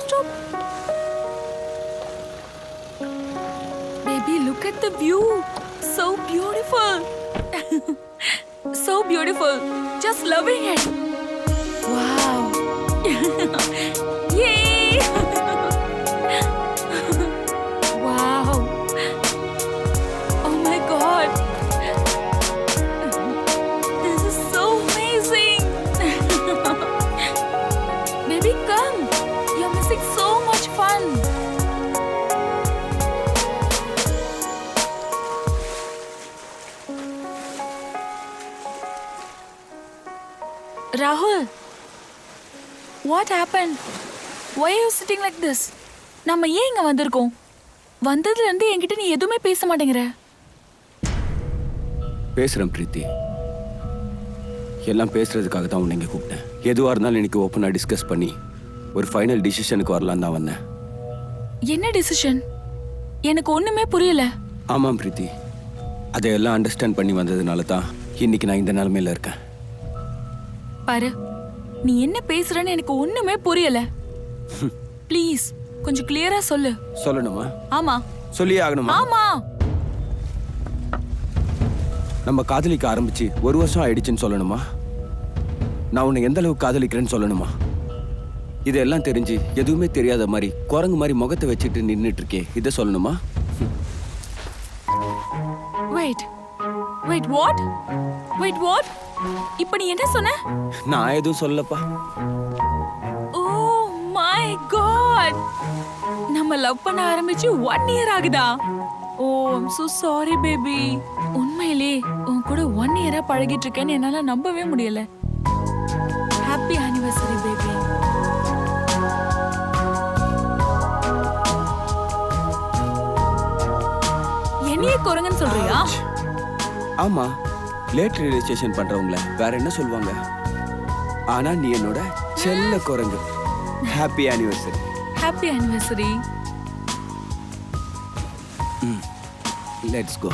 stop. Baby, look at the view. So beautiful. So beautiful. Just loving it. Wow. Yay. Wow. Oh my God. This is so amazing. Baby, come. You're missing so much fun. Rahul, what happened? Why are you sitting like this? நம்ம ஏன் இங்க வந்திருக்கோம்? வந்ததுல இருந்து என்கிட்ட நீ எதுவுமே பேச மாட்டேங்கிற. பேசுறேன் பிரீத்தி. எல்லாம் பேசுறதுக்காக தான் உன்னை இங்க கூப்பிட்டேன். எதுவா இருந்தாலும் இன்னைக்கு ஓப்பனா டிஸ்கஸ் பண்ணி ஒரு ஃபைனல் டிசிஷனுக்கு வரலாம் தான் வந்தேன். என்ன டிசிஷன்? எனக்கு ஒண்ணுமே புரியல. ஆமாம் பிரீத்தி, அதையெல்லாம் அண்டர்ஸ்டாண்ட் பண்ணி வந்ததுனால தான் இன்னைக்கு நான் இந்த நிலைமையில இருக்கேன். பாரு, நீ என்ன பேசுறன்னு எனக்கு ஒண்ணுமே புரியல. ப்ளீஸ் கொஞ்சம் கிளியரா சொல்லு. சொல்லணுமா? ஆமா. சொல்லியே ஆகணுமா? ஆமா. நம்ம காதலிக்க ஆரம்பிச்சு 1 வருஷம் ஆயிடுச்சுன்னு சொல்லணுமா? நான் உன்னை எந்த அளவுக்கு காதலிக்கிறேன்னு சொல்லணுமா? இதெல்லாம் தெரிஞ்சு எதுவுமே தெரியாத மாதிரி குரங்கு மாதிரி முகத்தை வச்சுட்டு நின்னுட்டு இருக்கே, இதை சொல்லணுமா? Wait wait what? Wait what? இப்போ நீ என்ன சொன்ன? நான் எதுவும் சொல்லப்பா. ஓ மை காட், நம்ம லவ் பண்ண ஆரம்பிச்சு 1 இயர் ஆகுதா? Oh I'm so sorry baby. உண்மையிலே உன் கூட 1 இயரா பழகிட்டு இருக்கேன்னு என்னால நம்பவே முடியல. Happy anniversary baby. என்னையே குரங்குன்னு சொல்றியா? ஆமா, லேட் ரியலைசேஷன் பண்றவங்கள வேற என்ன சொல்லுவாங்க? ஆனா நீ என்னோட செல்ல குரங்கு. Happy anniversary. Happy anniversary. Let's go.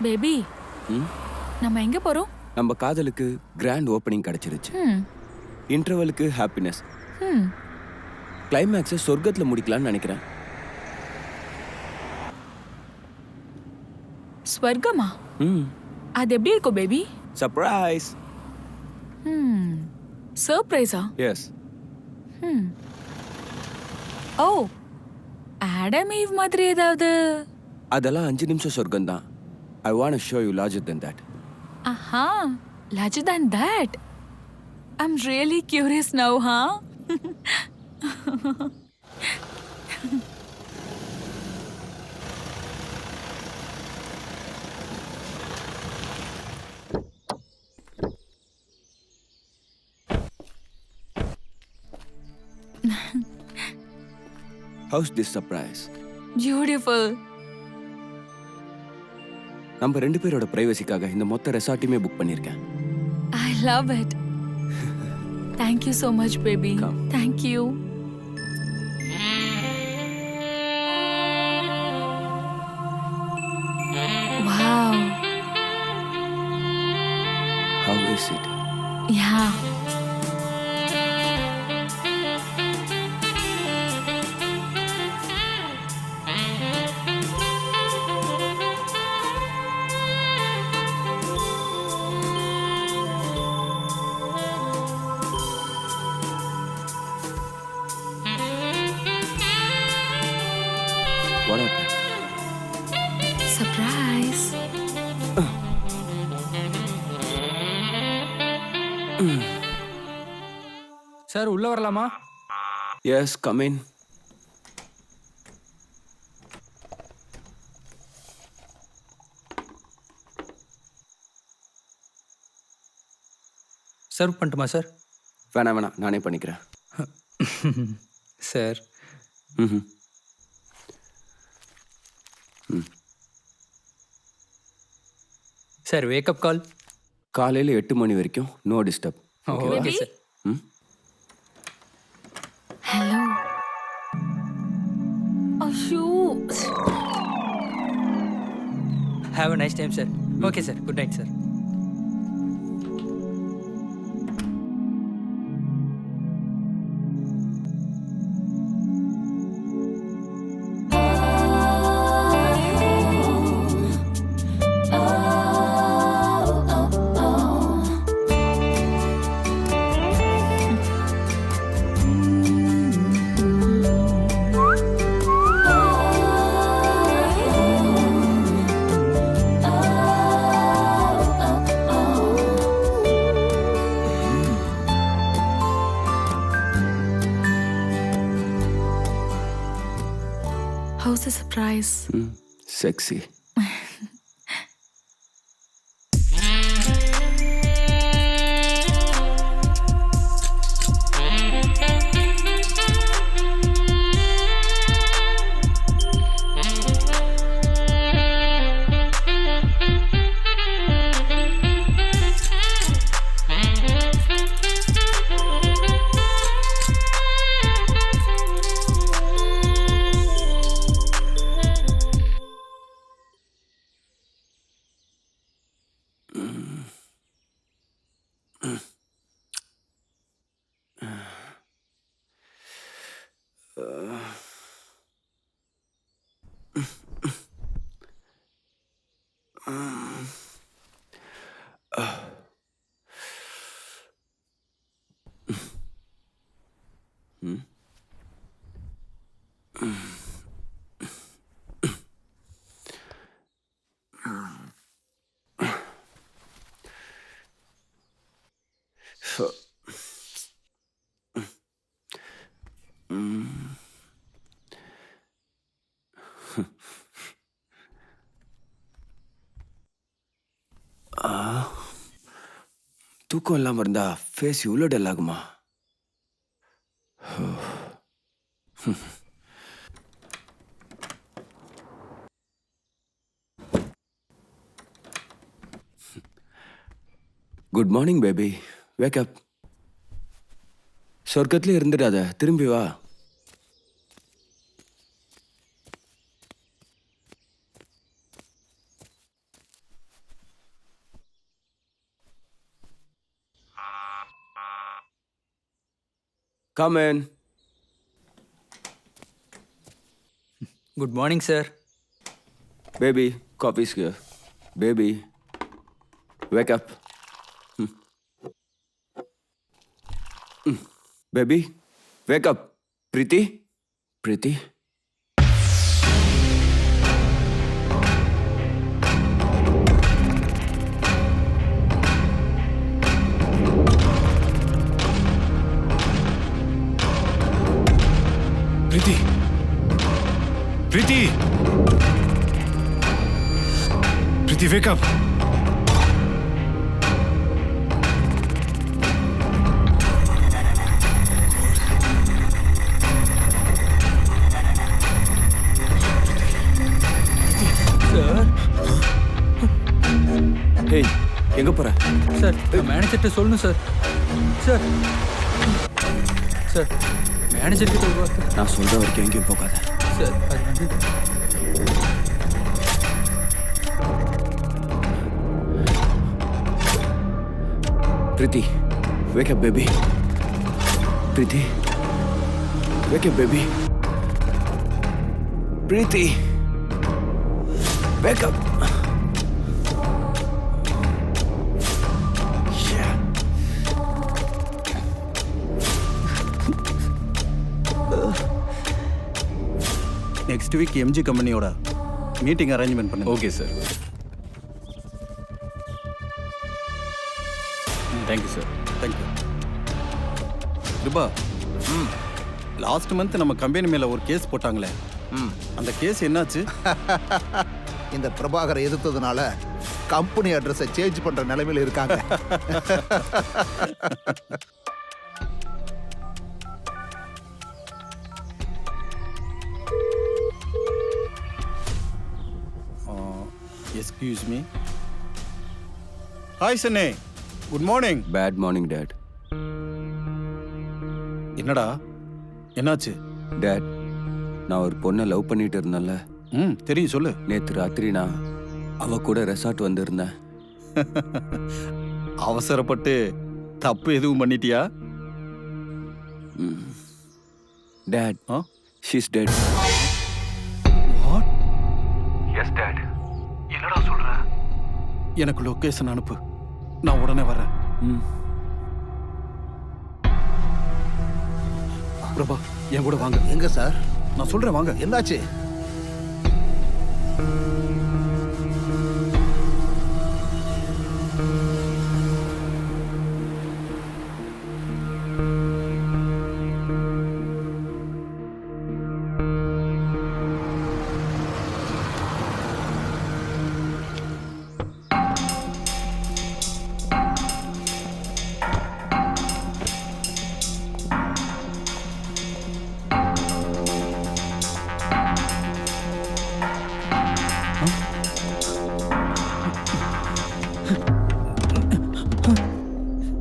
Baby, நம்ம எங்க போறோம்? நம்ம காதலுக்கு கிராண்ட் ஓப்பனிங் கிடைச்சிருச்சு. இன்டர்வலுக்கு ஹாப்பினஸ். கிளைமேக்ஸை சொர்க்கத்துல முடிக்கலாம்னு நினைக்கிறேன். ஸ்வர்க்கமா? அது எப்படி இருக்கும் பேபி? சர்ப்ரைஸ். சர்ப்ரைஸா? எஸ். ஓ, ஆடம் ஈவ் மாதிரி ஏதாவது? அதெல்லாம் 5 நிமிஷம் சொர்க்கம் தான். I want to show you larger than that. Aha, larger than that. I'm really curious now, huh? How's this surprise? Beautiful. நம்ம 2 பேரோட பிரைவசிக்காக இந்த மொத்த ரெசார்ட்டையுமே புக் பண்ணிருக்கேன். I love it. Thank you so much, baby. Come. Thank you. Wow. Sir உள்ள வரலாமா? Yes come in. Serve பண்ணட்டுமா sir? வேணாம் வேணாம், நானே பண்ணிக்கிறேன். சார் ம். Sir wake up call. காலையில் 8 மணி வரைக்கும் நோ டிஸ்டர்ப். Okay sir. ம். ஹலோ. ஐயோ. Have a nice time sir. Okay sir, good night sir. How's the surprise? Sexy. தூக்கம் இல்லாமல் இருந்தா ஃபேஸ் இவ்வளோ டல் ஆகுமா? Good morning baby, wake up. சொர்க்கத்திலே இருந்துடாத, திரும்பி வா. Come in. Good morning sir. Baby, coffee's here. Baby, wake up. Baby, wake up. Preeti? Preeti? Preeti! Preeti! Preeti, wake up! Sir Hey, எங்க போற? சார் மேனேஜர்கிட்ட சொல்லணும் sir. Sir sir மேனேஜர்கிட்ட ஒரு வார்த்தை. நான் சொல்ற வரைக்கும் எங்கேயும் போகாத. சார் அது வந்து Preeti, wake up, baby. Preeti, wake up, baby. Preeti, wake up. Yeah. Next week MG கம்பெனியோட மீட்டிங் அரேஞ்ச்மெண்ட் பண்ணுங்க. Okay, sir. Thank you, sir. Thank you. Kripa last month நம்ம கம்பெனி மேல ஒரு கேஸ் போட்டாங்களே அந்த கேஸ் என்னாச்சு? இந்த பிரபாகரை எதிர்த்ததுனால கம்பெனி அட்ரஸை சேஞ்ச் பண்ற நிலைமையில இருக்காங்க. Excuse me. ஹாய் சன்னே, good morning. Bad morning dad. என்னடா என்னாச்சு? டேட், நான் ஒரு பொண்ணை லவ் பண்ணிட்டு இருந்தேன்ல, தெரியும், சொல்லு. நேற்று ராத்திரி நான் அவ கூட ரெசார்ட் வந்திருந்தேன். அவசரப்பட்டு தப்பு எதுவும் பண்ணிட்டியா? Dad, she's dead. What? Yes dad. என்னடா சொல்ற? எனக்கு லொகேஷன் அனுப்பு, நான் உடனே வரேன். பிரபா, என் கூட வாங்க. எங்க சார்? நான் சொல்றேன், வாங்க. என்னாச்சு?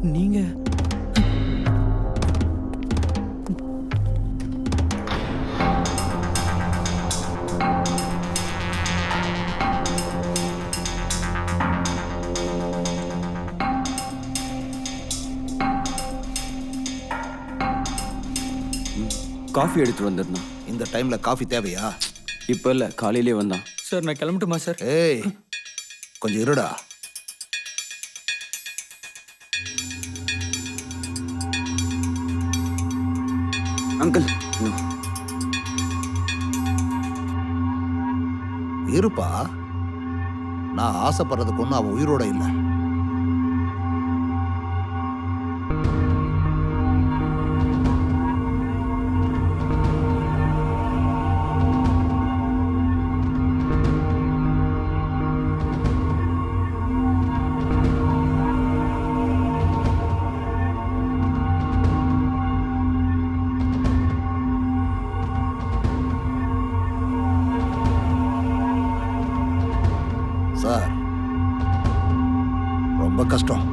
நீங்க காஃபி எடுத்துட்டு வந்திருந்தான். இந்த டைம்ல காஃபி தேவையா? இப்போ இல்லை, காலையிலே வந்தான். சார் நான் கிளம்பட்டுமா சார்? ஏய், கொஞ்சம் இருடா. அங்கிள், இருப்பா, நான் ஆசைப்படுறதுக்கு ஒன்றும் அவ உயிரோட இல்லை. சார், ரொம்ப கஷ்டம்.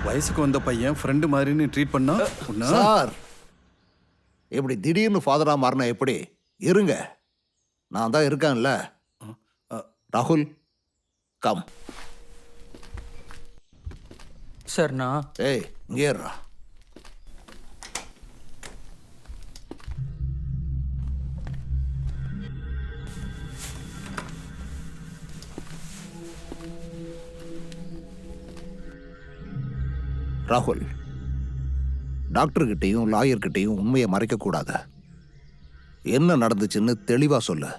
வயசுக்கு வந்த பையன் ஃப்ரெண்டு மாதிரின்னு ட்ரீட் பண்ணா உன்னை- சார், இப்படி திடீர்னு ஃபாதரா மாறினா எப்படி? இருங்க, நான் தான் இருக்கேன்ல. ராகுல், கம். சார் நான் ஏய், இங்கே இருடா. ராகுல், டாக்டர்கிட்டையும் லாயர்கிட்டையும் உண்மையை மறைக்க கூடாது. என்ன நடந்துச்சுன்னு தெளிவா சொல்லு.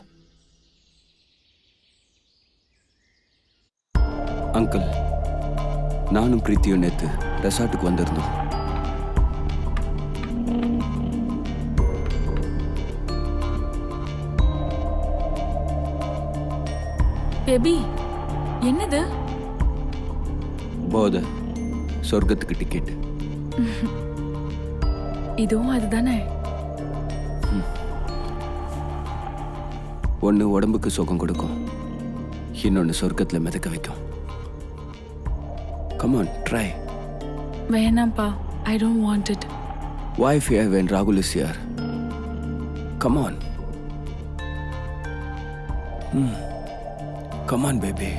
அங்கிள், நானும் பிரீத்தியும் நேற்று ரெசார்ட்டுக்கு வந்திருந்தோம். பேபி, என்னது? போதை, சொர்க்கத்துக்கு டிக்கெட். இதுவும் அதுதானே? ஒன்று உடம்புக்கு சுகம் கொடுக்கும், இன்னொன்று சொர்க்கத்தில் மிதக்க வைக்கும். Come on, try. வேணாம்ப்பா, I don't want it. Why fear when Rahul is here? Come on. Come on, baby.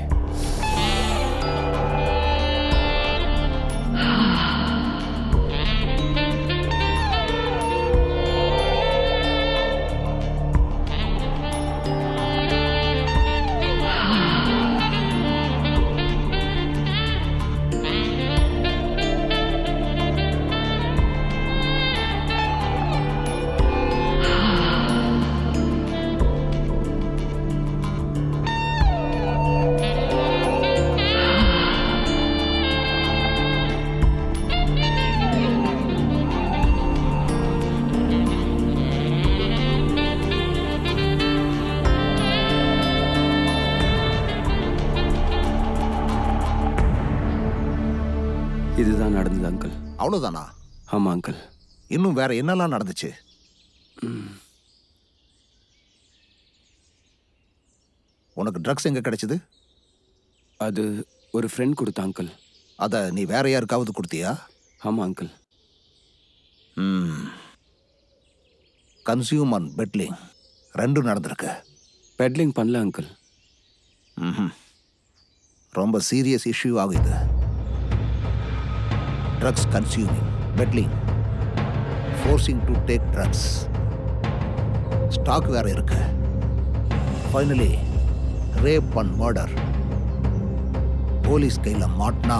நடந்தது அங்கிள். அவ்வளோதானா? ஆமா அங்கிள். இன்னும் வேற என்னெல்லாம் நடந்துச்சு? உனக்கு ட்ரக்ஸ் எங்க கிடைச்சது? அது ஒரு ஃப்ரெண்ட் கொடுத்த அங்கிள். அதை நீ வேற யாருக்காவது கொடுத்தியா? ஆமா அங்கிள். கன்சியூம் அண்ட் பெட்லிங் ரெண்டும் நடந்திருக்கு. பெட்லிங் பண்ணல அங்கிள். ரொம்ப சீரியஸ் இஷ்யூ ஆகுது. Drugs consuming, peddling, forcing to take drugs, stock வேற இருக்கு. Finally rape and murder. Police கையில் மாட்டினா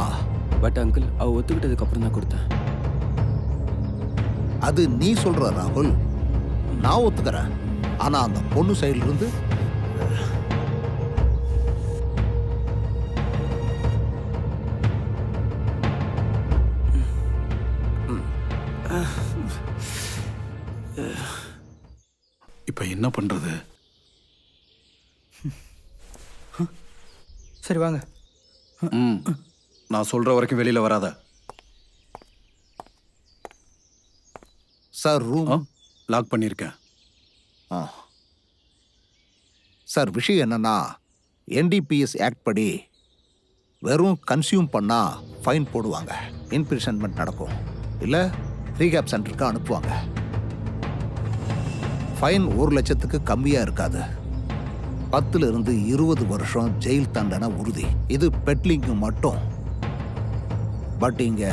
பட் அங்கிள், அவ ஒத்துக்கிட்டதுக்கு அப்புறம் தான் கொடுத்தேன். அது நீ சொல்ற ராகுல், நான் ஒத்துக்கிறேன். ஆனா அந்த பொண்ணு சைடுல இருந்து இப்போ என்ன பண்றது? சரி வாங்க. நான் சொல்ற வரைக்கும் வெளியில வராத. சார் ரூம் லாக் பண்ணியிருக்கேன். சார் விஷயம் என்னன்னா, என்டிபிஎஸ் ஆக்ட் படி வெறும் கன்சியூம் பண்ணா ஃபைன் போடுவாங்க, இன்பிரிசன்மெண்ட் நடக்கும், இல்லை ரீகேப் சென்டருக்கு அனுப்புவாங்க. ஃபைன் 1 லட்சத்துக்கு கம்மியாக இருக்காது. 10 இருந்து 20 வருஷம் ஜெயில் தண்டனை உறுதி. இது பெட்லிங்கு மட்டும். பட் இங்கே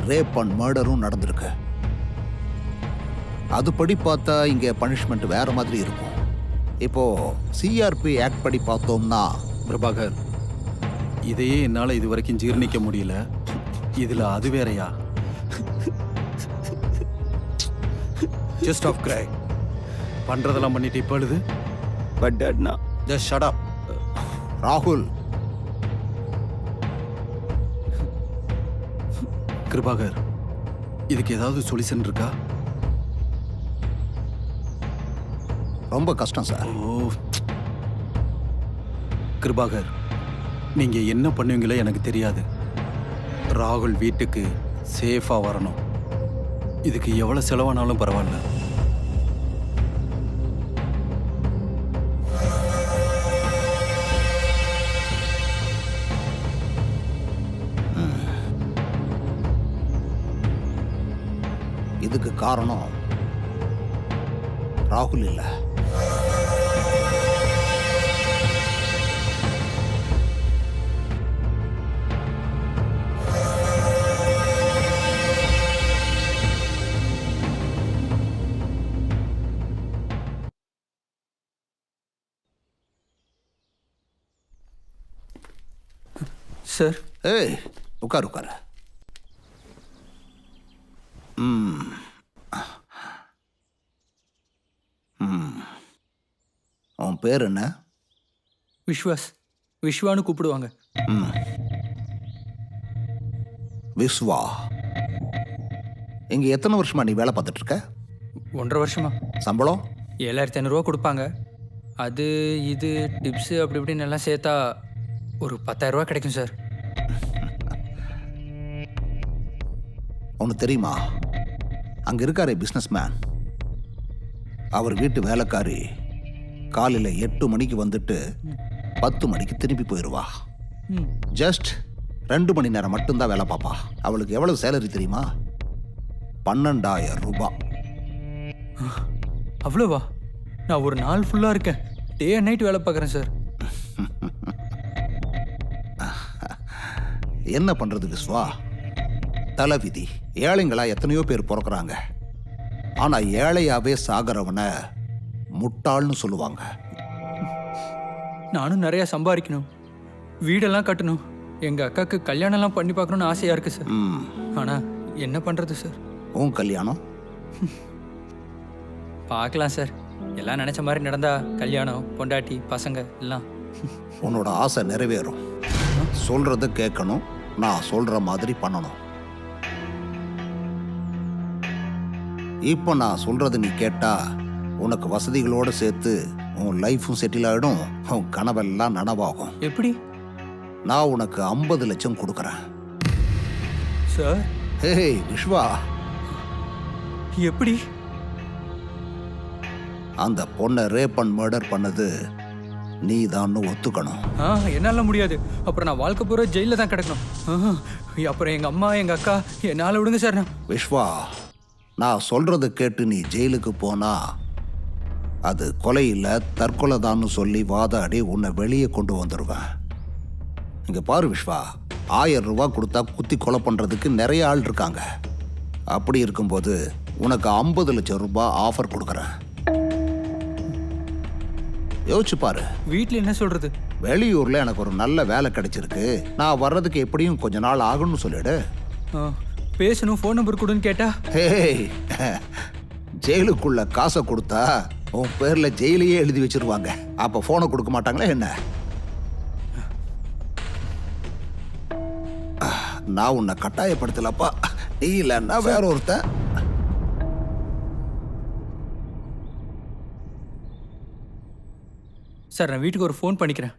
ரேப் அண்ட் மர்டரும் நடந்திருக்கு. அதுபடி பார்த்தா இங்கே பனிஷ்மெண்ட் வேற மாதிரி இருக்கும். இப்போ சிஆர்பி ஆக்ட் படி பார்த்தோம்னா, பிரபாகர், இதையே என்னால் இது வரைக்கும் ஜீர்ணிக்க முடியல. இதில் அது வேறையா? ஜஸ்ட் ஆஃப் கிரை பண்றதெல்லாம் பண்ணிட்டு இப்போ எழுது. பட் டாட் நான் ஜஸ்ட் ஷட் அப். ராகுல், கிருபாகர், இதுக்கு ஏதாவது சொல்யூஷன் இருக்கா? ரொம்ப கஷ்டம் சார். ஓ கிருபாகர், நீங்க என்ன பண்ணுவீங்களோ எனக்கு தெரியாது. ராகுல் வீட்டுக்கு சேஃபா வரணும். இதுக்கு எவ்வளவு செலவானாலும் பரவாயில்ல. இதுக்கு காரணம் ராகுல் இல்லை. சார் ஏய், உட்காரு உட்காரு. உன் பேர் என்ன? விஸ்வாஸ், விஸ்வான்னு கூப்பிடுவாங்க. விஸ்வா. இங்க எத்தனை வருஷமா நீ வேலை பார்த்துட்டு இருக்க? 1.5 வருஷமா. சம்பளம் 7500 கொடுப்பாங்க. அது இது டிப்ஸு அப்படி இப்படின்னு எல்லாம் சேர்த்தா ஒரு 10,000 கிடைக்கும் சார். உனக்கு தெரியுமா, அங்க இருக்காரே பிஸ்னஸ் மேன், அவர் வீட்டு வேலைக்காரி காலையில் 8 மணிக்கு வந்துட்டு 10 மணிக்கு திரும்பி போயிடுவா. ஜஸ்ட் 2 மணி நேரம் மட்டும்தான் வேலை பார்ப்பா. அவளுக்கு எவ்வளவு சேலரி தெரியுமா? 12,000 ரூபாய். அவ்வளோவா? நான் ஒரு நாள் ஃபுல்லாக இருக்கேன், டே அண்ட் நைட் வேலை பார்க்குறேன் சார். என்ன பண்றது விஸ்வா, தலைவிதி. ஏழைங்களா எத்தனையோ பேர் பிறக்கிறாங்க. ஆனா ஏழையாவே சாகிறவனை முட்டாள்னு சொல்லுவாங்க. நானும் நிறையா சம்பாதிக்கணும், வீடெல்லாம் கட்டணும், எங்கள் அக்காவுக்கு கல்யாணம்லாம் பண்ணி பார்க்கணுன்னு ஆசையாக இருக்குது சார். ஆனால் என்ன பண்ணுறது சார்? உன் கல்யாணம் பார்க்கலாம் சார். எல்லாம் நினச்ச மாதிரி நடந்தா கல்யாணம், பொண்டாட்டி, பசங்க எல்லாம். உன்னோட ஆசை நிறைவேறும். சொல்றத கேட்கணும், நான் சொல்ற மாதிரி பண்ணணும். இப்போ நான் சொல்றது நீ கேட்டா உனக்கு வசதிகளோடு சேர்த்து உன் லைஃப்பும் செட்டில் ஆகிடும், உன் கனவெல்லாம் நனவாகும். எப்படி? நான் உனக்கு 50 லட்சம் கொடுக்குறேன். சார் ஹேய் விஸ்வா, எப்படி? அந்த பொண்ணை ரேப் அண்ட் மர்டர் பண்ணது நீ தான் ஒத்துக்கணும். என்னால முடியாது. அப்புறம் நான் வாழ்க்கை பூரா ஜெயில தான் கிடக்கணும். அப்புறம் எங்க அம்மா எங்க அக்கா என்னால விடுங்க சார். விஸ்வா, நான் சொல்றத கேட்டு நீ ஜெயிலுக்கு போனா அது கொலை இல்லை தற்கொலை தான்னு சொல்லி வாதாடி உன்னை வெளியே கொண்டு வந்துடுவேன். இங்க பாரு விஸ்வா, 1000 ரூபாய் கொடுத்தா குத்தி கொலை பண்றதுக்கு நிறைய ஆள் இருக்காங்க. அப்படி இருக்கும்போது உனக்கு 50 லட்சம் ரூபாய் ஆஃபர் கொடுக்குறேன். யோசிச்சு பாரு. வீட்டில் என்ன சொல்றது? வெளியூர்ல எனக்கு ஒரு நல்ல வேலை கிடைச்சிருக்கு, நான் வர்றதுக்கு எப்படியும் கொஞ்ச நாள் ஆகும்னு சொல்லிடு. பேசணும், ஃபோன் நம்பர் கொடுன்னு கேட்டா? ஹேய், ஜெயிலுக்குள்ள காசை கொடுத்தா உன் பேர்ல ஜெயிலையே எழுதி வச்சிருவாங்க. அப்ப போனை கொடுக்க மாட்டாங்களா என்ன? நான் உன்னை கட்டாயப்படுத்தலப்பா, நீ இல்லைன்னா வேற ஒருத்தன். சார் நான் வீட்டுக்கு ஒரு ஃபோன் பண்ணிக்கிறேன்.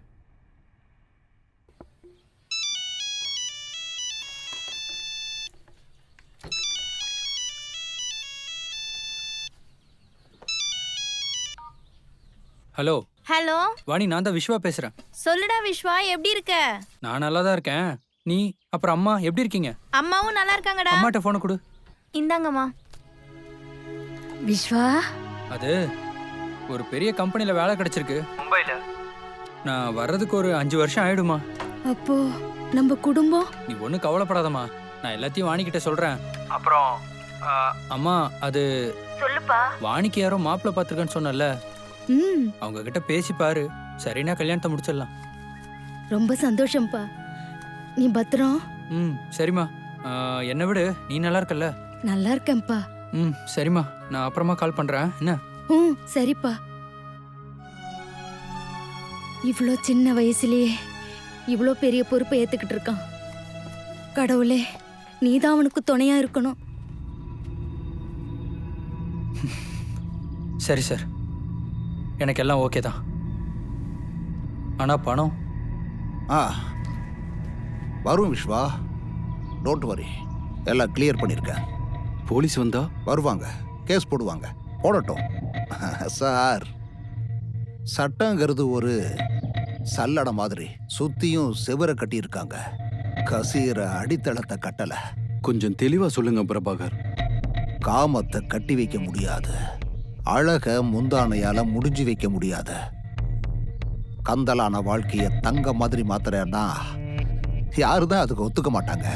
ஹலோ ஹலோ வாணி, நான் தான் விஸ்வா பேசுறேன். சொல்லுடா விஸ்வா, எப்படி இருக்க? நான் நல்லா தான் இருக்கேன். நீ அப்புறம் அம்மா எப்படி இருக்கீங்க? அம்மாவும் நல்லா இருக்காங்கடா. அம்மாட்ட ஃபோனை கொடு. இந்தாங்கம்மா. விஸ்வா, அது ஒரு பெரிய கம்பெனியில் வேலை கிடைச்சிருக்கு மும்பையில். நான் வர்றதுக்கு ஒரு 5 வருஷம் ஆயிடுமா. அப்போ நம்ம குடும்பம்? நீ ஒன்றும் கவலைப்படாதம்மா, நான் எல்லாத்தையும் வாணிக்கிட்ட சொல்கிறேன். அப்புறம் அம்மா, அது சொல்லுப்பா. வாணிக்கு யாரோ மாப்பிள்ளை பார்த்துருக்கேன்னு சொன்னல, அவங்க கிட்ட பேசி பாரு, சரினா கல்யாணத்தை முடிச்சிடலாம். ரொம்ப சந்தோஷம்ப்பா. நீ பத்திரம்? சரிம்மா. என்னை விடு, நீ நல்லா இருக்கல்ல? நல்லா இருக்கேன்ப்பா. சரிம்மா, நான் அப்புறமா கால் பண்றேன். என்ன? சரிப்பா. இவ்வளோ சின்ன வயசுலயே இவ்வளோ பெரிய பொறுப்பை ஏத்துக்கிட்டு இருக்கான். கடவுளே, நீதான் அவனுக்கு துணையா இருக்கணும். சரி சார், எனக்கு எல்லாம் ஓகே தான். ஆனா பணம் வரும் விஸ்வா, டோன்ட் வரி, எல்லாம் கிளியர் பண்ணியிருக்கேன். போலீஸ் வந்தா வருவாங்க, கேஸ் போடுவாங்க, போடட்டும். சார், சட்டங்கிறது ஒரு சல்லடை மாதிரி சுத்தியும் செவரை கட்டியிருக்காங்க, கசீர அடித்தளத்தை கட்டல. கொஞ்சம் தெளிவா சொல்லுங்க பிரபாகர். காமத்தை கட்டி வைக்க முடியாது, அழக முந்தானையால முடிஞ்சு வைக்க முடியாது. கந்தலான வாழ்க்கைய தங்க மாதிரி மாத்துறேன்னா யாருதான் அதுக்கு ஒத்துக்க மாட்டாங்க.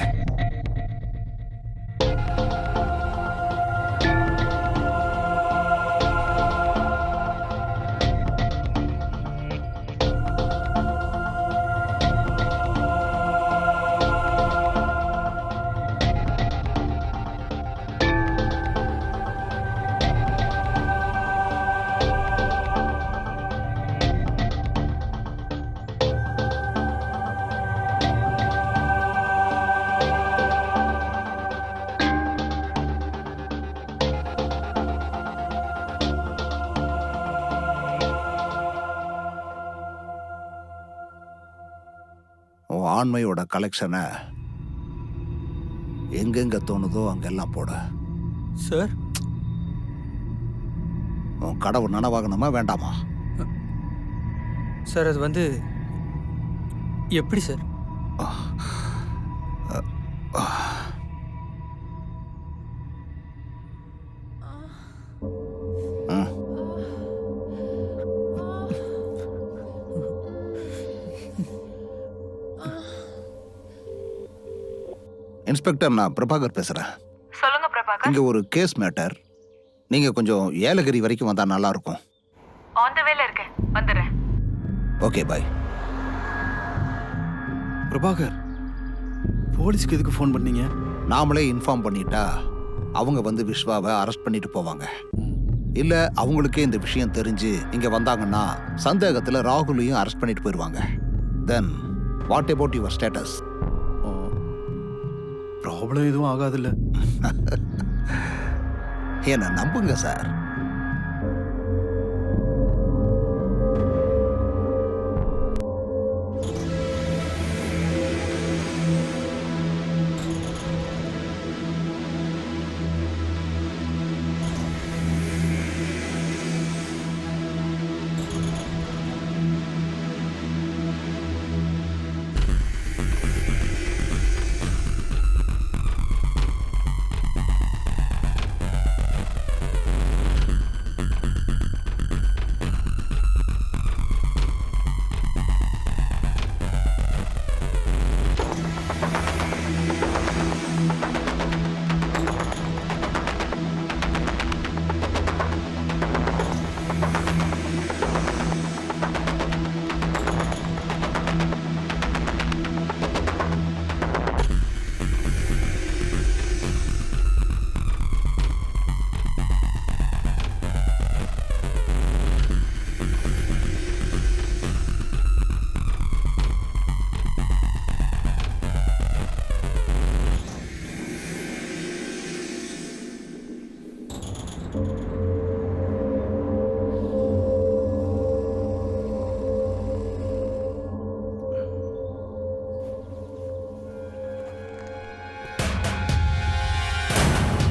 ஆண்மையோட கலெக்ஷனை எங்கெங்க தோணுதோ அங்கெல்லாம் போட. சார், உன் கடவுள் நனவாகணுமா வேண்டாமா? சார் அது வந்து எப்படி சார்? இன்ஸ்பெக்டர், நான் பிரபாகர் பேசுறேன். சொல்லுங்க பிரபாகர். இங்க ஒரு கேஸ் மேட்டர், நீங்க கொஞ்சம் ஏலகிரி வரைக்கும் வந்தா நல்லா இருக்கும். ஆன் தி வேல இருக்கேன், வந்துடுறேன். Okay, by. பிரபாகர், போலீஸ்க்கு எதுக்கு ஃபோன் பண்ணீங்க? நாமளே இன்ஃபார்ம் பண்ணிட்டா அவங்க வந்து விஸ்வாவை அரெஸ்ட் பண்ணிட்டு போவாங்க. இல்ல அவங்களுக்கே இந்த விஷயம் தெரிஞ்சு இங்க வந்தாங்கன்னா சந்தேகத்துல ராகுலையும் அரெஸ்ட் பண்ணிட்டு போயிடுவாங்க. Then what about your status? Problem எதுவும் ஆகாதுல்ல? என்ன நம்புங்க சார்.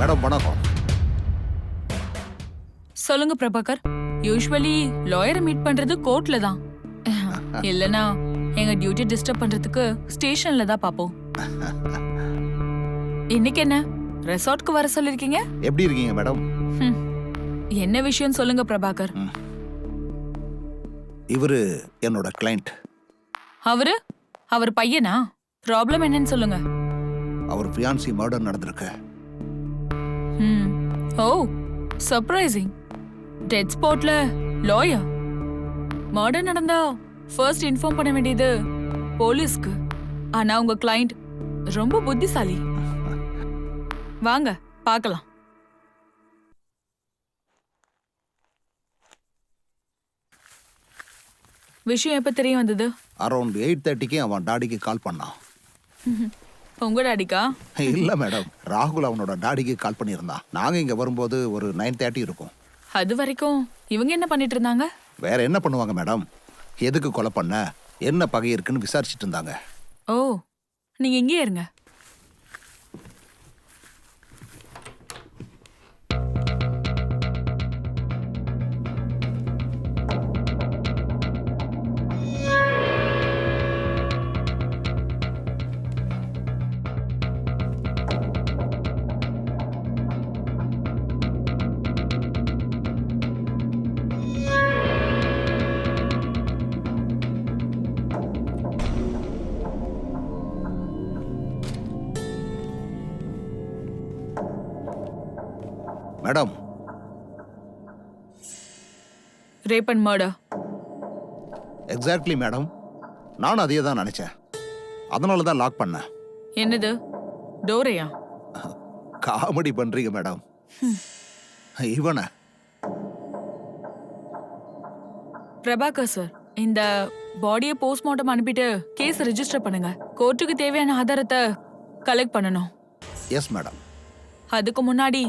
மேடம் வணக்கம். சொல்லுங்க பிரபாகர். யூஸ்வலி லாயரை மீட் பண்றது கோர்ட்ல தான். இல்லனா எங்க டியூட்டி டிஸ்டர்ப் பண்றதுக்கு ஸ்டேஷன்ல தான் பாப்போம். இன்னைக்கு என்ன ரெசார்ட்க்கு வர சொல்லிருக்கீங்க? எப்படி இருக்கீங்க மேடம்? என்ன விஷயம் சொல்லுங்க பிரபாகர். இவரு என்னோட கிளைண்ட். அவர் பையனா? ப்ராப்ளம் என்னன்னு சொல்லுங்க. அவர் ஃபியான்சி மர்டர் நடந்திருக்கு. ஓ சர்ப்ரைசிங். டெட் ஸ்பாட்ல லாயர். மர்டர் நடந்தா ஃபர்ஸ்ட் இன்ஃபார்ம் பண்ண வேண்டியது போலீஸ்க்கு. ஆனா உங்க கிளைண்ட் ரொம்ப புத்திசாலி. வாங்க பார்க்கலாம். விஷயம் எப்ப தெரிய வந்தது? அரௌண்ட் 8:30க்கு அவன் டாடிக்கு கால் பண்ணான். உங்க டாடிக்கா? இல்ல மேடம், ராகுல் அவனோட டாடிக்கு கால் பண்ணியிருந்தான். நாங்க இங்க வரும்போது ஒரு 9:30 இருக்கும். அது வரைக்கும் இவங்க என்ன பண்ணிட்டு இருந்தாங்க? வேற என்ன பண்ணுவாங்க மேடம்? எதுக்கு கொலை பண்ண, என்ன பகை இருக்குன்னு விசாரிச்சுட்டு இருந்தாங்க. ஓ நீங்க இங்கே இருங்க. Madam, rape and murder. Exactly madam, நானும் அதையே தான் நினைச்சேன். அதனால தான் லாக் பண்ணேன். என்னது டோரையா? காமெடி பண்றீங்க மேடம். இவன பிரபாகர் சார், இந்த பாடியை போஸ்ட்மார்ட்டம் அனுப்பிட்டு கேஸ் ரெஜிஸ்டர் பண்ணுங்க. கோர்ட்டுக்கு தேவையான ஆதாரத்தை கலெக்ட் பண்ணணும். Yes madam. அதுக்கு முன்னாடி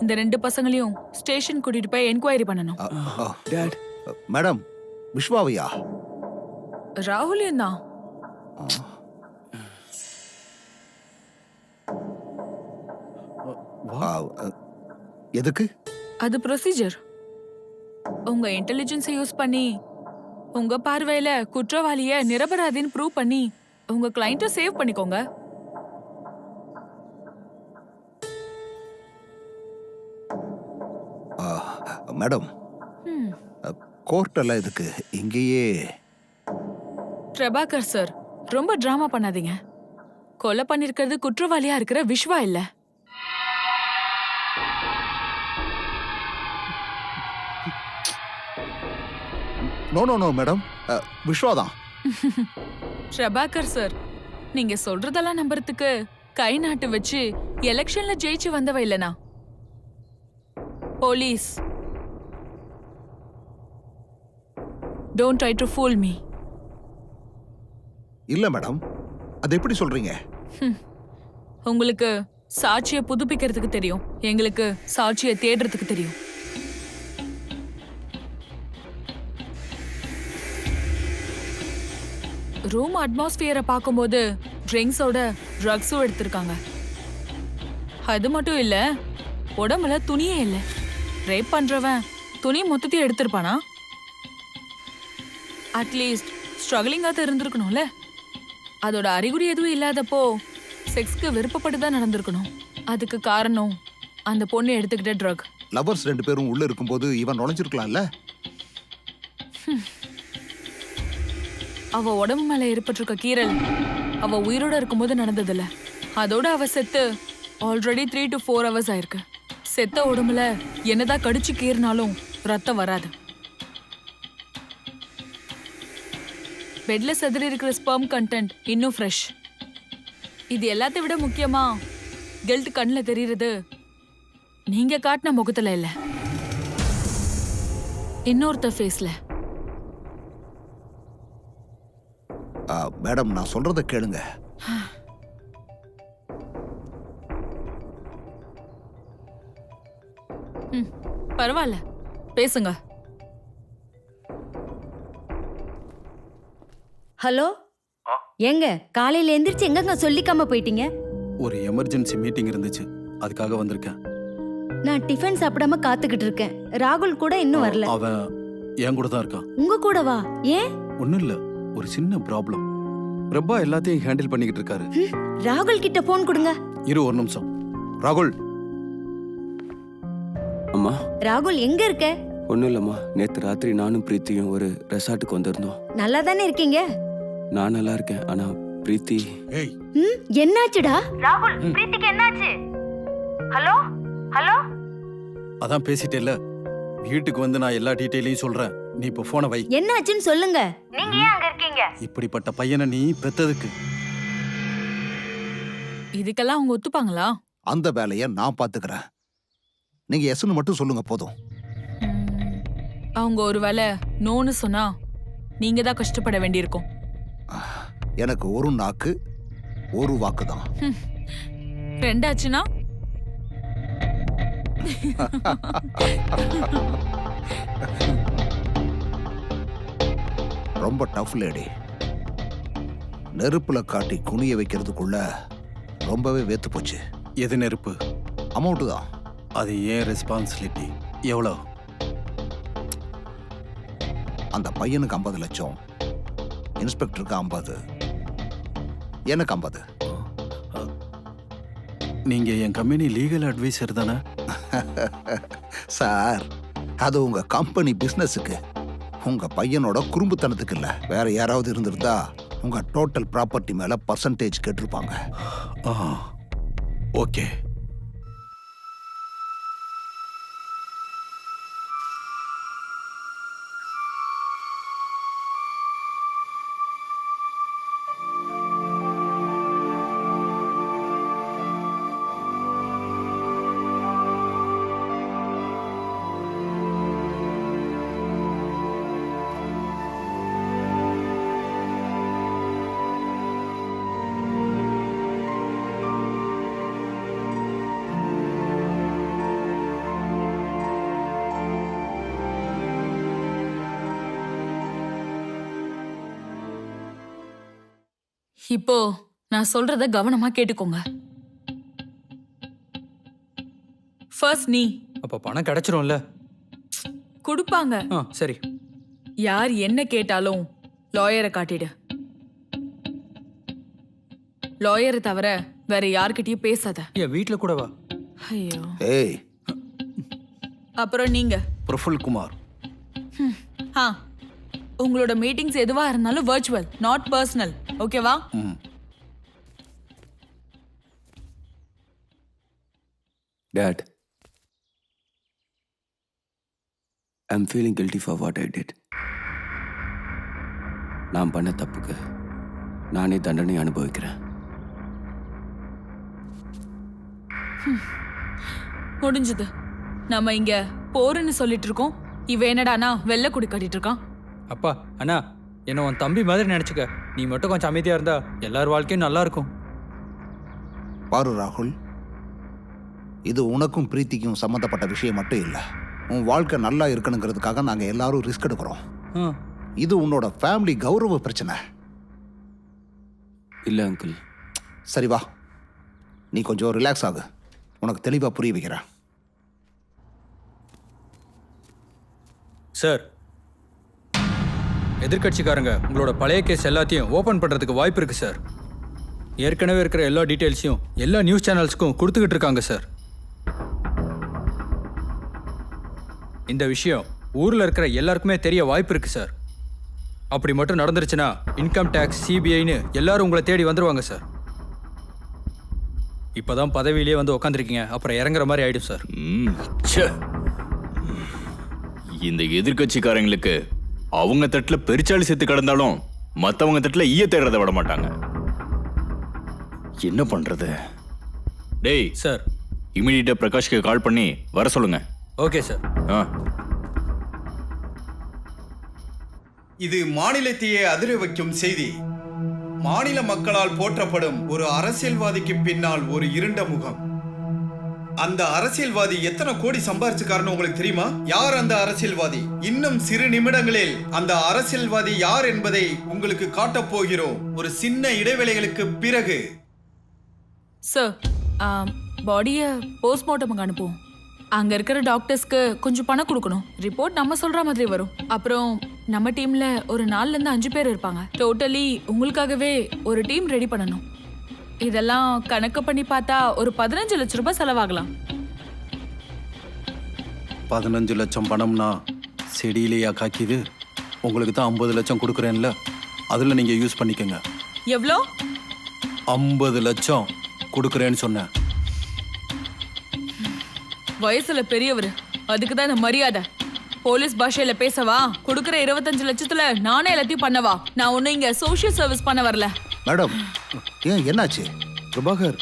இந்த 2 பசங்களையும் ஸ்டேஷன் கூட்டிட்டு போய் என்கொயரி பண்ணணும். Dot, madam, விஸ்வாவையா? ராகுலியம் தான். எதுக்கு? அது ப்ரொசீஜர். உங்க இன்டெலிஜென்ஸை யூஸ் பண்ணி உங்க பார்வையில குற்றவாளிய நிரபராதின்னு ப்ரூவ் பண்ணி உங்க கிளையண்ட்டை சேவ் பண்ணிக்கோங்க. மேடம், கோர்ட் எல்லாம் இதுக்கு இங்கேயே. பிரபாகர் சார், ரொம்ப டிராமா பண்ணாதீங்க. கொலை பண்ணிருக்கிறது குற்றவாளியா இருக்கிற விஸ்வா இல்ல. நோ நோ நோ மேடம், விஸ்வாதான். பிரபாகர் சார், நீங்க சொல்றதெல்லாம் நம்புறதுக்கு கை நாட்டு வச்சு எலெக்ஷன்ல ஜெயிச்சு வந்தவ இல்லனா? Police. Don't try to fool me. இல்ல மேடம், அது எப்படி சொல்றீங்க? உங்களுக்கு சாட்சியை புதுப்பிக்கிறதுக்கு தெரியும், எங்களுக்கு சாட்சியை தேடுறதுக்கு தெரியும். ரூம் அட்மாஸ்பியரை பார்க்கும்போது ட்ரிங்க்ஸோட ட்ரக்ஸும் எடுத்திருக்காங்க. அது மட்டும் இல்ல, உடம்புல துணியே இல்லை. ரேப் பண்றவன் துணி மொத்தத்தையும் எடுத்திருப்பானா? அட்லீஸ்ட் ஸ்ட்ரகிளிங்காக இருந்திருக்கணும்ல. அதோட அறிகுறி எதுவும் இல்லாதப்போ செக்ஸ்க்கு விருப்பப்பட்டு தான் நடந்திருக்கணும். அதுக்கு காரணம் அந்த பொண்ணு எடுத்துக்கிட்ட ட்ரக். லவர்ஸ் 2 பேரும் உள்ள இருக்கும்போது இவன் நுழைஞ்சிருக்கலாம்ல. அவ உடம்பு மேல ஏற்பட்டிருக்க கீறல் அவ உயிரோட இருக்கும்போது நடந்ததில்ல. அதோட அவ செத்து ஆல்ரெடி 3 to 4 hours ஆயிருக்கு. செத்த உடம்புல என்னதான் கடிச்சு கீறினாலும் ரத்தம் வராது. பெட்ல செதறி இருக்கிற ஸ்பெர்ம் கண்டென்ட் இன்னும் ஃப்ரெஷ். இது எல்லாத்தை விட முக்கியமா கில்ட் கண்ணில் தெரியுறது நீங்க காட்டின முகத்துல இல்ல, இன்னொருத்த ஃபேஸ்ல. மேடம், நான் சொல்றத கேளுங்க. ம், பரவாயில்ல பேசுங்க. ஹலோ ஏங்க காலையில எந்திரிச்சு எங்கங்க சொல்லிக்காம போயிட்டீங்க? ஒரு எமர்ஜென்சி மீட்டிங் இருந்துச்சு, அதுக்காக வந்திருக்கேன். நான் டிஃபன் சாப்பிடாம காத்துக்கிட்டு இருக்கேன். ராகுல் கூட இன்னும் வரல. அவன் என் கூட தான் இருக்கான். உங்க கூட வா. ஏன்? ஒன்றும் இல்லை, ஒரு சின்ன ப்ராப்ளம். பிரபா எல்லாத்தையும் ஹேண்டில் பண்ணிக்கிட்டு இருக்காரு. ராகுல் கிட்ட போன் கொடுங்க. இரு ஒரு நிமிஷம். ராகுல். அம்மா ராகுல் எங்க இருக்க? ஒன்றும் இல்லைம்மா, நேற்று ராத்திரி நானும் பிரீத்தியும் ஒரு ரெசார்ட்டுக்கு வந்திருந்தோம். நல்லா தானே இருக்கீங்க? நான் நல்லா இருக்கேன், ஆனா பிரீத்தி ஏய், என்னாச்சுடா? ராகுல் பிரீத்திக்கு என்னாச்சு? Hello hello. அதான் பேசிட்டேல்ல, வீட்டுக்கு வந்து நான் எல்லா டீட்டெயிலையும் சொல்றேன். நீ இப்போ போனை வை. என்னாச்சுன்னு சொல்லுங்க. நீங்க ஏன் அங்க இருக்கீங்க? இப்படிப்பட்ட பையனை நீ பெத்ததுக்கு இதுக்கெல்லாம் அவங்க ஒத்துப்பாங்களா? அந்த வேலையை நான் பார்த்துக்கிறேன். நீங்க எஸ்ன்னு மட்டும் சொல்லுங்க போதும். அவங்க ஒருவேளை நோன்னு சொன்னா நீங்க தான் கஷ்டப்பட வேண்டியிருக்கும். எனக்கு ஒரு நாக்கு ஒரு வாக்கு தான். ரெண்டாச்சுன்னா ரொம்ப டஃப் லேடி. நெருப்புல காட்டி குனிய வைக்கிறதுக்குள்ள ரொம்பவே வேத்து போச்சு. எது நெருப்பு? அமௌண்ட் தான். அது ஏன் ரெஸ்பான்சிபிலிட்டி. எவ்வளோ? அந்த பையனுக்கு 50 லட்சம், இன்ஸ்பெக்டருக்கு 50, எனக்கு 50. நீங்க என் கம்பெனி லீகல் அட்வைசர் தானே? சார், அது உங்க கம்பெனி பிசினஸுக்கு, உங்க பையனோட குறும்புத்தனத்துக்கு இல்ல. வேற யாராவது இருந்திருந்தா உங்க டோட்டல் ப்ராப்பர்ட்டி மேல பர்சன்டேஜ் கேட்டிருப்பாங்க. ஓகே. இப்போ நான் சொல்றத கவனமா கேட்டுக்கோங்க. ஃபர்ஸ்ட் நீ அப்போ பணம் கிடைச்சிரும்ல? கொடுப்பாங்க. சரி. யார் என்ன கேட்டாலும் லாயரை காட்டிடு. லாயரை தவிர வேற யார்கிட்டயும் பேசாத. என் வீட்டில் கூட வா. ஐயோ. ஏய், அப்புறம் நீங்க பிரஃபுல் குமார். ஆ, உங்களோட மீட்டிங்ஸ் எதுவா இருந்தாலும் வர்ச்சுவல், நாட் பர்சனல். ஓகேவா? Dad, I'm feeling guilty for what I did. நான் பண்ண தப்புக்கு நானே தண்டனை அனுபவிக்கிறேன். முடிஞ்சது. நம்ம இங்க போறன்னு சொல்லிட்டு இருக்கோம். இவன் என்னடானா வெள்ளை குடி கட்டிட்டு இருக்கான். அப்பா, அண்ணா, என்ன உன் தம்பி மாதிரி நினச்சிக்க. நீ மட்டும் கொஞ்சம் அமைதியாக இருந்தா எல்லார் வாழ்க்கையும் நல்லா இருக்கும். பாரு ராகுல், இது உனக்கும் பிரீத்திக்கும் சம்மந்தப்பட்ட விஷயம் மட்டும் இல்லை. உன் வாழ்க்கை நல்லா இருக்கணுங்கிறதுக்காக நாங்கள் எல்லாரும் ரிஸ்க் எடுக்கிறோம். இது உன்னோட ஃபேமிலி கௌரவ பிரச்சனை. இல்லை அங்கிள். சரி வா, நீ கொஞ்சம் ரிலாக்ஸ் ஆகு, உனக்கு தெளிவாக புரிய வைக்கிறேன். சார், எதிர்கட்சிக்காரங்க உங்களோட பழைய கேஸ் எல்லாத்தையும் ஓப்பன் பண்ணுறதுக்கு வாய்ப்பு இருக்குது சார். ஏற்கனவே இருக்கிற எல்லா டீட்டெயில்ஸையும் எல்லா நியூஸ் சேனல்ஸ்க்கும் கொடுத்துக்கிட்டு இருக்காங்க சார். இந்த விஷயம் ஊரில் இருக்கிற எல்லாருக்குமே தெரிய வாய்ப்பு இருக்குது சார். அப்படி மட்டும் நடந்துருச்சுன்னா இன்கம் டேக்ஸ், சிபிஐன்னு எல்லாரும் உங்களை தேடி வந்துடுவாங்க சார். இப்போதான் பதவியிலேயே வந்து உக்காந்துருக்கீங்க, அப்புறம் இறங்குற மாதிரி ஆயிடும் சார். இந்த எதிர்கட்சிக்காரங்களுக்கு அவங்க தட்டில் பெருச்சாளி செத்து கிடந்தாலும் மற்றவங்க தட்டில் ஈய தேடுறதை விட மாட்டாங்க. என்ன பண்றது? டேய் சார், இமீடியட்டா பிரகாஷ்க்கு கால் பண்ணி வர சொல்லுங்க. Okay sir. இது மாநிலத்தையே அதிர வைக்கும் செய்தி. மாநில மக்களால் போற்றப்படும் ஒரு அரசியல்வாதிக்கு பின்னால் ஒரு இருண்ட முகம். அந்த அரசியல்வாதி எத்தனை கோடி சம்பாரிச்சுக்காருன்னு உங்களுக்கு தெரியுமா? யார் அந்த அரசியல்வாதி? இன்னும் சிறு நிமிடங்களில் அந்த அரசியல்வாதி யார் என்பதை உங்களுக்கு காட்டப் போகிறோம். ஒரு சின்ன இடைவேளைகளுக்கு பிறகு. சார் பாடியை போஸ்ட்மார்ட்டமுக்கு அனுப்புவோம். அங்க இருக்கிற டாக்டர்ஸ்க்கு கொஞ்சம் பணம் கொடுக்கணும். ரிப்போர்ட் நம்ம சொல்ற மாதிரி வரும். அப்புறம் நம்ம டீம்ல ஒரு 4ல இருந்து 5 பேர் இருப்பாங்க. டோட்டலி உங்களுக்காகவே ஒரு டீம் ரெடி பண்ணணும். இதெல்லாம் கணக்கு பண்ணி பார்த்தா ஒரு 15 லட்சம் ரூபாய் செலவாகலாம். 15 லட்சம் பணம்னா செடியிலேயா காக்கிது? உங்களுக்கு தான் 50 லட்சம் கொடுக்குறேன்ல, அதில் நீங்கள் யூஸ் பண்ணிக்கோங்க. எவ்வளோ? 50 லட்சம் கொடுக்குறேன்னு சொன்னேன். வயசுல பெரியவர், அதுக்கு தான் இந்த மரியாதை. போலீஸ் பாஷையில பேசவா? கொடுக்குற 25 லட்சத்துல நானே எல்லாத்தையும் பண்ணவா? நான் ஒன்னும் இங்க சோஷியல் சர்வீஸ் பண்ண வரல. மேடம், ஏன் என்னாச்சு? பிரபாகர்,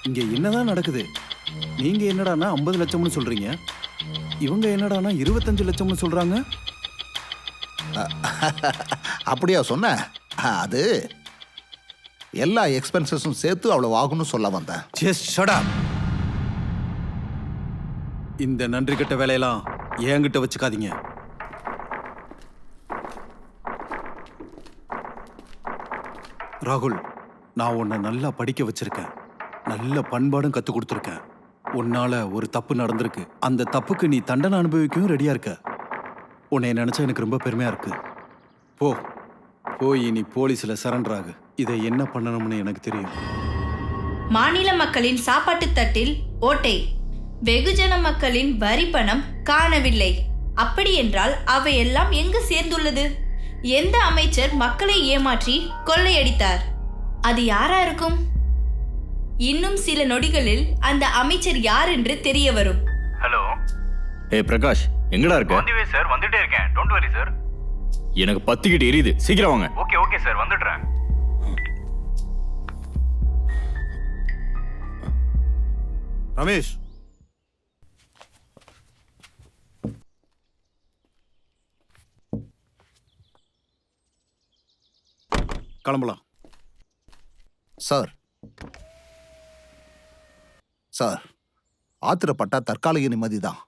இங்கே என்னதான் நடக்குது? நீங்கள் என்னடானா 50 லட்சம்னு சொல்கிறீங்க, இவங்க என்னடானா 25 லட்சம்னு சொல்கிறாங்க. அப்படியா சொன்ன? அது எல்லா எக்ஸ்பென்சஸும் சேர்த்து அவ்வளோ ஆகும்னு சொல்ல வந்தேன். Just shut up. இந்த நன்றி கெட்ட வேலையெல்லாம் என்கிட்ட வச்சுக்காதீங்க. ராகுல், நான் உன்னை நல்லா படிக்க வச்சிருக்கேன், நல்ல பண்பாடும் கற்றுக் கொடுத்துருக்கேன். உன்னால ஒரு தப்பு நடந்திருக்கு, அந்த தப்புக்கு நீ தண்டனை அனுபவிக்கவும் ரெடியா இருக்க. உன்னை நினைச்சா எனக்கு ரொம்ப பெருமையா இருக்கு. போய் நீ போலீஸ்ல சரண்டர் ஆகு. இதை என்ன பண்ணணும்னு எனக்கு தெரியும். மாநில மக்களின் சாப்பாட்டு தட்டில் ஓட்டை, வெகுஜன மக்களின் வரி பணம் காணவில்லை. அப்படி என்றால் அவையெல்லாம் எங்கு சேர்ந்துள்ளது? எந்த அமைச்சர் மக்களை ஏமாற்றி கொள்ளையடித்தார்? அது யாரா இருக்கும்? இன்னும் சில நொடிகளில் அந்த அமைச்சர் யார் என்று தெரிய வரும். ஹலோ. பிரகாஷ், எங்கடா இருக்க? சார், வந்துட்டே இருக்கேன். Don't worry sir. எனக்கு பத்திக்கிட்டு எரியுது, சீக்கிரம் வாங்க. ஓகே சார், வந்துடுறேன். ரமேஷ், கிளம்பலாம். சார், ஆத்திரப்பட்டா தற்காலிக நிம்மதி தான்.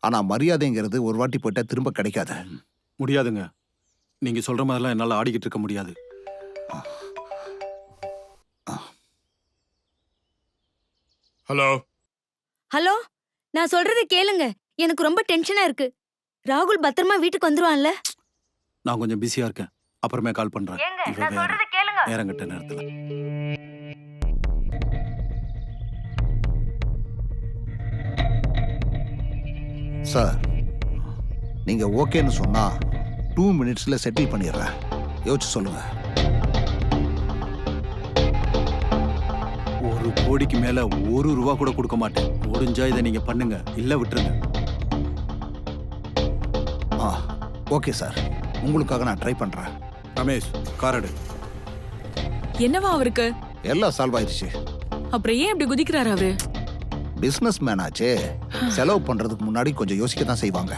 ஆனால் மரியாதைங்கிறது ஒரு வாட்டி போயிட்டா திரும்ப கிடைக்காது. முடியாதுங்க. நீங்க சொல்ற மாதிரிலாம் என்னால் ஆடிக்கிட்டு இருக்க முடியாது. ஹலோ, நான் சொல்றதை கேளுங்க. எனக்கு ரொம்ப டென்ஷனா இருக்கு. ராகுல் பத்திரமா வீட்டுக்கு வந்துருவான்ல? நான் கொஞ்சம் பிஸியா இருக்கேன், அப்புறமே கால் பண்றேன். ஏங்க, நான் சொல்றதை கேளுங்க. நேரங்கட்ட நேரத்துல. சார், நீங்க ஓகேன்னு சொன்னா 2 மினிட்ஸ்ல செட்டில் பண்ணிடுறேன். யோசிச்சு சொல்லுங்க. 1 கோடிக்கு மேல 1 ரூபா கூட கொடுக்க மாட்டேன். முடிஞ்சா இதை நீங்க பண்ணுங்க, இல்ல விட்டுருங்க. ஓகே சார், உங்களுக்காக நான் ட்ரை பண்றேன். ரமேஷ், காரடு. என்னவா அவருக்கு? எல்லாம் சால்வ் ஆயிடுச்சு. அப்புறம் ஏன் இப்படி குதிக்கிறாரு அவரு? பிசினஸ் மேன் ஆச்சே, செலவு பண்றதுக்கு முன்னாடி கொஞ்சம் யோசிக்க தான் செய்வாங்க.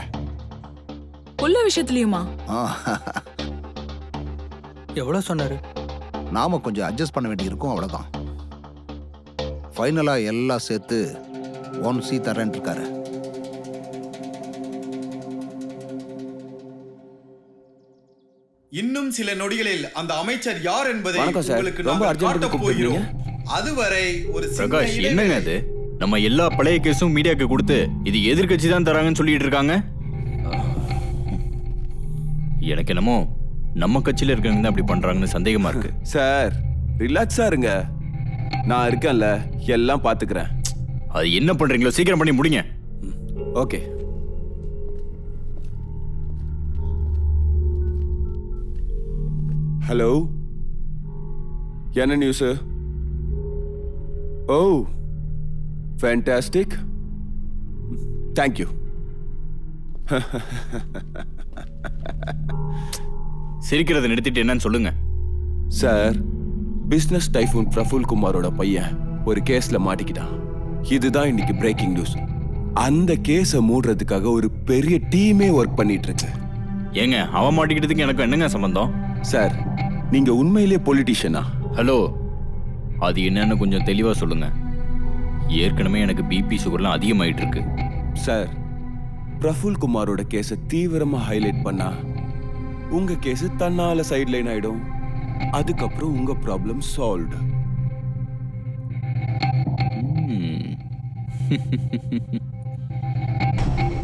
உள்ள விஷயத்துலயுமா? எவ்வளவு சொன்னாரு? நாம கொஞ்சம் அட்ஜஸ்ட் பண்ண வேண்டியிருக்கும், அவ்வளவுதான். ஃபைனலா எல்லாம் சேர்த்து 1 C தரேன் இருக்காரு. இன்னும் சில நொடிகளில் அந்த அமைச்சர் யார் என்பதை வணக்கம் சார். உங்களுக்கு ரொம்ப நாங்கள் அர்ஜென்ட் காட்டப் போகிறோம். அதுவரை ஒரு சின்ன பிரகாஷ், இடைவேளை. என்னங்க அது? நம்ம எல்லா பழைய கேஸும் மீடியாக்கு கொடுத்து இது எதிர்க்கட்சி தான் தராங்கன்னு சொல்லிட்டு இருக்காங்க. எனக்கு என்னமோ நம்ம கட்சியில இருக்கவங்க தான் அப்படி பண்றாங்கன்னு சந்தேகமா இருக்கு. சார், ரிலாக்ஸா இருங்க, நான் இருக்கேன்ல, எல்லாம் பாத்துக்கிறேன். அது என்ன பண்றீங்களோ சீக்கிரம் பண்ணி முடிங்க. ஓகே. ஹலோ, என்ன நியூஸ்? ஓ, ஃபேண்டாஸ்டிக், தேங்க்யூ. சிரிக்கிறத நிறுத்திட்டு என்னன்னு சொல்லுங்க. சார், பிசினஸ் டைஃபூன் பிரஃபுல் குமாரோட பையன் ஒரு கேஸ்ல மாட்டிக்கிட்டான். இதுதான் இன்னைக்கு பிரேக்கிங் நியூஸ். அந்த கேஸை மூடுறதுக்காக ஒரு பெரிய டீமே ஒர்க் பண்ணிட்டு இருக்கு. ஏங்க, அவன் மாட்டிக்கிட்டதுக்கு எனக்கு என்னங்க சம்பந்தம்? சார், நீங்க உண்மையிலேயே பொலிட்டிஷியனா? ஹலோ, அது என்னன்னு கொஞ்சம் தெளிவா சொல்லுங்க. ஏற்கனவே எனக்கு பிபி சுகர்லாம் அதிகமாயிட்டு இருக்கு. சார், பிரஃபுல் குமாரோட கேஸை தீவிரமா ஹைலைட் பண்ணா உங்க கேஸ் தன்னால சைட்லைன் ஆயிடும். அதுக்கப்புறம் உங்க ப்ராப்ளம் சால்வ்டு.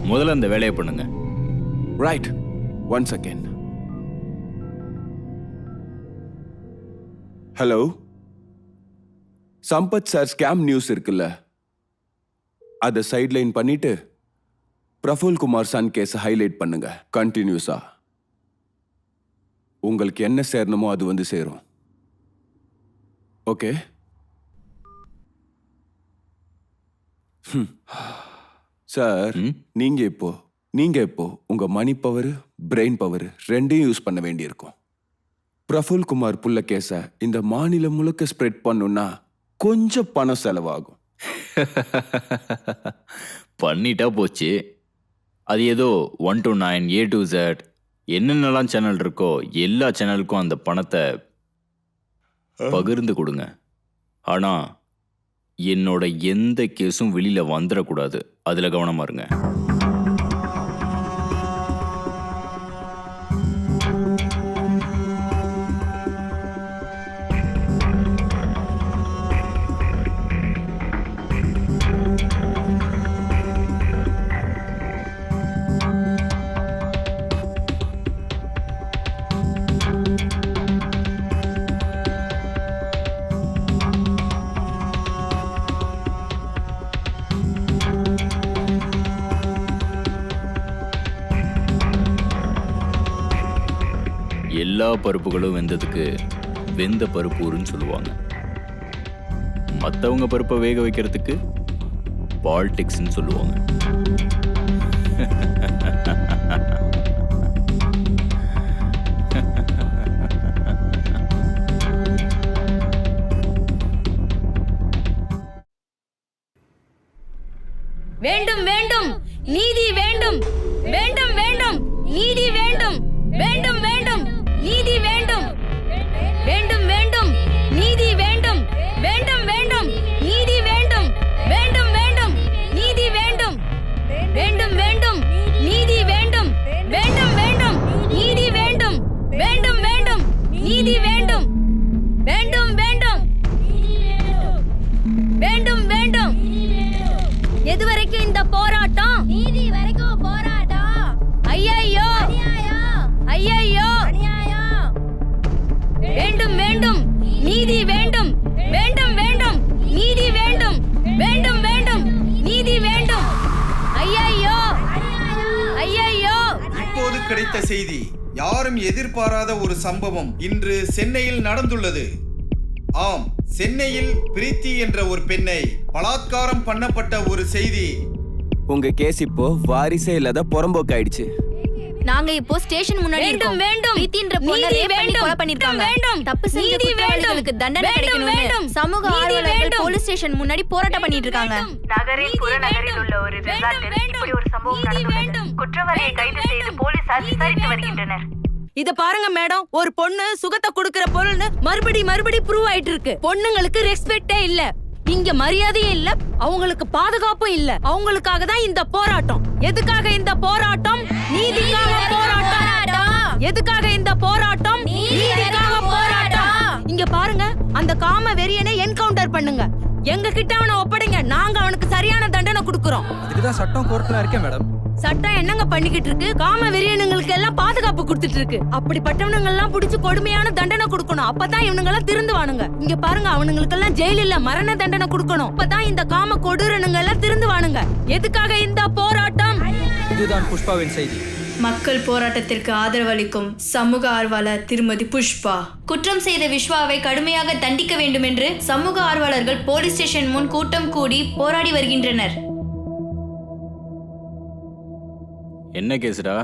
முதல்ல அந்த வேலையை பண்ணுங்க. Right, 1 second. Hello, Sampath sir scam news இருக்குல்ல, அதை சைட்லைன் பண்ணிட்டு Praful Kumar son case highlight பண்ணுங்க கண்டினியூஸா. உங்களுக்கு என்ன சேரணுமோ அது வந்து சேரும். ஓகே? சார், நீங்க இப்போ உங்க மணி பவர், பிரெயின் பவர் ரெண்டையும் யூஸ் பண்ண வேண்டியிருக்கும். பிரஃபுல் குமார் புள்ள கேஸ இந்த மாநிலம் முழுக்க ஸ்ப்ரெட் பண்ணுனா கொஞ்சம் பணம் செலவாகும். பண்ணிட்டா போச்சு. அது ஏதோ 1 to 9 A to Z என்னென்னலாம் சேனல் இருக்கோ எல்லா சேனலுக்கும் அந்த பணத்தை பகிர்ந்து கொடுங்க. ஆனா என்னோட எந்த கேஸும் வெளியில வந்துடக்கூடாது. அதுல கவனமா இருங்க. எல்லா பருப்புகளும் வெந்ததுக்கு வெந்த பருப்பு ஊருன்னு சொல்லுவாங்க. மற்றவங்க பருப்பை வேக வைக்கிறதுக்கு பாலிடிக்ஸ்ன்னு சொல்லுவாங்க. வேண்டும் வேண்டும் நீதி வேண்டும், வேண்டும் வேண்டும் நீதி வேண்டும், வேண்டும் வேண்டும் நீதி வேண்டும், வேண்டும் வேண்டும் நீதி வேண்டும், வேண்டும் வேண்டும் நீதி வேண்டும், வேண்டும் வேண்டும் நீதி வேண்டும், வேண்டும் வேண்டும் நீதி வேண்டும், வேண்டும் வேண்டும் நீதி வேண்டும், வேண்டும் வேண்டும் நீதி வேண்டும், வேண்டும் வேண்டும் வேண்டும் வேண்டும். எது வரைக்கும் இந்த போராட்டம்? நீதி வரைக்கும் போராட்டம். ஐயையோ ஐயையோ, வேண்டும் வேண்டும் நீதி வேண்டும், வேண்டும் வேண்டும் நீதி வேண்டும், வேண்டும் வேண்டும் நீதி வேண்டும். ஐயையோ ஐயையோ. இப்போது கிடைத்த செய்தி. யாரும் எதிர்பாராத ஒரு சம்பவம் இன்று சென்னையில் நடந்துள்ளது. ஆம், சென்னையில் பிரீத்தி என்ற ஒரு பெண்ணை பலாத்காரம் பண்ணப்பட்ட ஒரு செய்தி. உங்க கேஸ் இப்போ வாரிசே இல்லாத புறம்போக்கு ஆயிடுச்சு. நாங்க இப்போ ஸ்டேஷன் முன்னாடி இருக்கோம். வேண்டும் பிரீத்தின்ற பொண்ணை ரேப் பண்ணி கொலை பண்ணிருக்காங்க. தப்பு செஞ்ச குற்றவாளிகளுக்கு தண்டனை கிடைக்கணும்னு சமூக ஆர்வலர்கள் போலீஸ் ஸ்டேஷன் முன்னாடி போராட்டம் பண்ணிட்டு இருக்காங்க. நகரின் புறநகரில் உள்ள ஒரு ரிசார்ட்டில் இப்படி ஒரு சம்பவம் நடந்துள்ளது. குற்றவாளியை கைது செய்து போலீசார் விசாரித்து வருகின்றனர். இத பாருங்க மேடம், ஒரு பொண்ணு சுகத்தை கொடுக்கிற பொருள்னு மறுபடி ப்ரூவ் ஆயிட்டு இருக்கு. பொண்ணுங்களுக்கு ரெஸ்பெக்டே இல்ல, இங்க மரியாதையும் இல்ல, அவங்களுக்கு பாதுகாப்பும் இல்ல. அவங்களுக்காக தான் இந்த போராட்டம். எதுக்காக இந்த போராட்டம்? நீதிக்காக போராட்டம். எதுக்காக இந்த போராட்டம்? நீதிக்காக போராட்டம். இங்க பாருங்க, அந்த காம வெறியனை என்கவுண்டர் பண்ணுங்க. எங்க கிட்ட அவனை ஒப்படைங்க, நாங்க அவனுக்கு சரியான தண்டனை கொடுக்கறோம். அதுக்குதான் சட்டம் கோர்ட்ல இருக்கேன் மேடம். சட்டம் என்னங்க பண்ணிக்கிட்டு இருக்கு? காம வெறியனுங்களுக்கு எல்லாம் பாதுகாப்பு கொடுத்துட்டு இருக்கு. அப்படிப்பட்டவனுங்க எல்லாம் பிடிச்சு கொடுமையான தண்டனை கொடுக்கணும். அப்பதான் இவனுங்க எல்லாம் திருந்துவானுங்க. இங்க பாருங்க, அவனுங்களுக்கு எல்லாம் ஜெயில இல்ல, மரண தண்டனை கொடுக்கணும். அப்பதான் இந்த காம கொடூரனுங்க எல்லாம் திருந்துவானுங்க. எதுக்காக இந்த போராட்டம்? இதுதான் புஷ்பாவின் செய்தி. மக்கள் போராட்டத்திற்கு ஆதரவளிக்கும் சமூக ஆர்வலர் திருமதி புஷ்பா. குற்றம் செய்த விஸ்வாவை கடுமையாக தண்டிக்க வேண்டும் என்று சமூக ஆர்வலர்கள் போலீஸ் ஸ்டேஷன் முன் கூட்டம் கூடி போராடி வருகின்றனர். என்ன கேஸ்டா?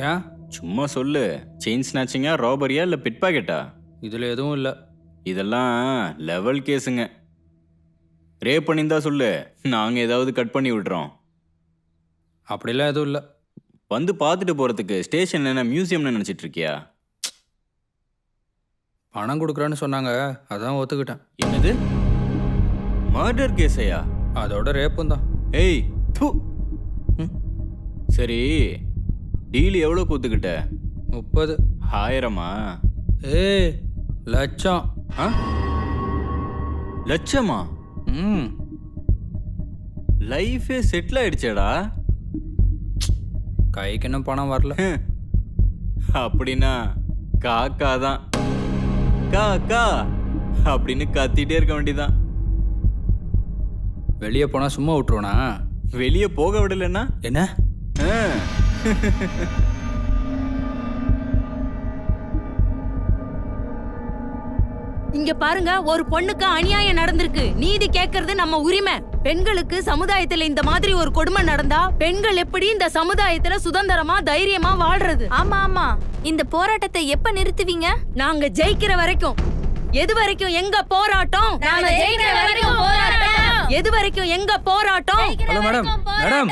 ஏன்? சும்மா சொல்லு. செயின் ஸ்நாச்சிங்கா, ராபரியா இல்லை பிட் பாக்கெட்டா? இதுல எதுவும் இல்லை. இதெல்லாம் லெவல் கேஸுங்க. ரேப் பண்ணியிருந்தா சொல்லு, நாங்கள் ஏதாவது கட் பண்ணி விடுறோம். அப்படிலாம் எதுவும் இல்லை. வந்து பார்த்துட்டு போகிறதுக்கு ஸ்டேஷன் என்ன மியூசியம்னு நினச்சிட்டு இருக்கியா? பணம் கொடுக்குறான்னு சொன்னாங்க, அதான் ஒத்துக்கிட்டேன். என்னது? மர்டர் கேஸையா? அதோட ரேப்பும் தான். ஏய் து. சரி டீல் எவ்வளோ கூத்துக்கிட்ட? 30. 1000மா? ஏய் லட்சம். ஆ லட்சமா? ம் லைஃபே செட்டில் ஆயிடுச்சேடா. கைக்கு இன்னும் பணம் வரல. அப்படின்னா காக்கா தான். காக்கா அப்படின்னு கத்திட்டே இருக்க வேண்டியதான். வெளியே போனா சும்மா விட்டுருவனா? வெளியே போக விடலைன்னா என்ன? ஆ. இங்க பாருங்க, ஒரு பொண்ணுக்கு அநியாயம் நடந்திருக்கு. நீதி கேட்கறது நம்ம உரிமை. பெண்களுக்கு சமுதாயத்துல இந்த மாதிரி ஒரு கொடுமை நடந்தா பெண்கள் எப்படி இந்த சமுதாயத்துல சுதந்திரமா தைரியமா வாழ்றது? ஆமா ஆமா, இந்த போராட்டத்தை எப்ப நிறுத்துவீங்க? நாங்க ஜெயிக்கிற வரைக்கும். எது வரைக்கும் எங்க போராட்டம்? நாங்க ஜெயிக்கிற வரைக்கும் போராட்டம். எது வரைக்கும் எங்க போராட்டம்? Hello madam. மேடம்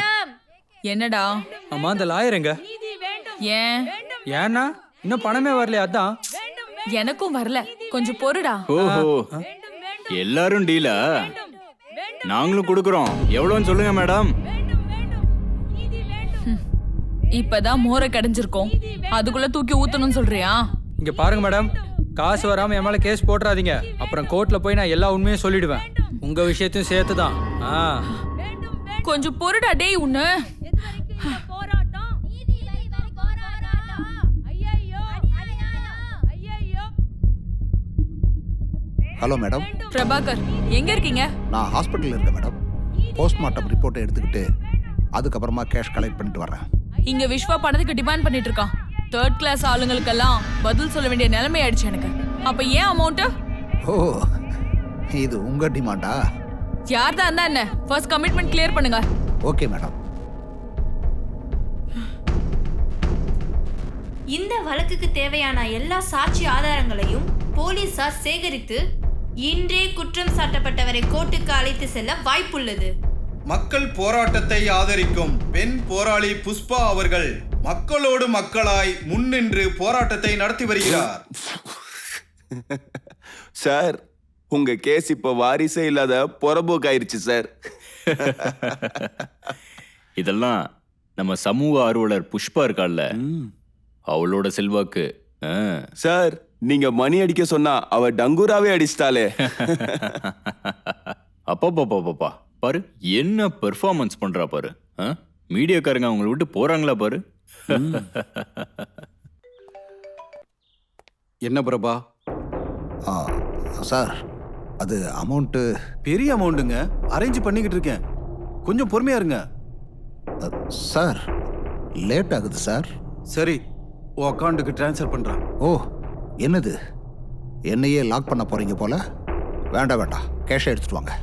என்னடா? அம்மா அந்த லாயர் எங்க? ஏன்? ஏன்னா இன்னும் பணமே வரலையா? அதான். எனக்கும் வரல, கொஞ்சம் பொறுடா. ஓஹோ, எல்லாரும் டீலா? நாங்களும் கொடுக்குறோம். எவ்வளோன்னு சொல்லுங்க மேடம். இப்பதான் மோரை கடைஞ்சிருக்கோம், அதுக்குள்ள தூக்கி ஊத்தணும்னு சொல்றியா? இங்க பாருங்க மேடம், காசு வராம என் மேல கேஸ் போட்டுறாதீங்க. அப்புறம் கோர்ட்ல போய் நான் எல்லா உண்மையும் சொல்லிடுவேன். உங்க விஷயத்தையும் சேர்த்து தான். கொஞ்சம் பொறுடா டேய். உன்ன ஹலோ மேடம். பிரபாகர், எங்க இருக்கீங்க? நான் ஹாஸ்பிட்டலில் இருக்கேன் மேடம். போஸ்ட்மார்ட்டம் ரிப்போர்ட்டை எடுத்துக்கிட்டு அதுக்கப்புறமா கேஷ் கலெக்ட் பண்ணிட்டு வரேன். இங்க விஸ்வா பணத்துக்கு டிமாண்ட் பண்ணிட்டு இருக்கான். 3rd கிளாஸ் ஆளுங்களுக்கெல்லாம் பதில் சொல்ல வேண்டிய நிலைமை ஆயிடுச்சு எனக்கு. அப்ப ஏன் அமௌண்ட்? ஓ, இது உங்க டிமாண்டா? யார்தான் இருந்தா என்ன, ஃபர்ஸ்ட் கமிட்மெண்ட் கிளியர் பண்ணுங்க. Okay madam. இந்த வழக்குக்கு தேவையான எல்லா சாட்சி ஆதாரங்களையும் போலீசார் சேகரித்து இன்றே குற்றம் சாட்டப்பட்டவரை கோர்ட்டுக்கு அழைத்து செல்ல வாய்ப்புள்ளது. மக்கள் போராட்டத்தை ஆதரிக்கும் பெண் போராளி புஷ்பா அவர்கள் மக்களோடு மக்களாய் முன்னின்று போராட்டத்தை நடத்தி வருகிறார். சார், உங்க கேஸ் இப்ப வாரிசே இல்லாத புறம்போக்காயிருச்சு சார். இதெல்லாம் நம்ம சமூக ஆர்வலர் புஷ்பா இருக்காள்ல, அவளோட செல்வாக்கு. சார், நீங்க மணி அடிக்க சொன்னா அவ டங்குராவே அடிச்சிட்டாலே. அப்பா பாரு, என்ன பெர்ஃபார்மன்ஸ் பண்றா பாரு. மீடியாக்காரங்க அவங்கள விட்டு போறாங்களா பாரு. என்ன பிரபா? சார், அது அமௌண்ட்டு பெரிய அமௌண்ட்டுங்க. அரேஞ்ச் பண்ணிக்கிட்டு இருக்கேன், கொஞ்சம் பொறுமையா இருங்க. சார், லேட் ஆகுது சார். சரி, உன் அக்கௌண்ட்டுக்கு ட்ரான்ஸ்ஃபர் பண்றேன். ஓ, என்னது, என்னையே லாக் பண்ண போறீங்க போல? வேண்டாம், கேஷை எடுத்துட்டு வாங்க.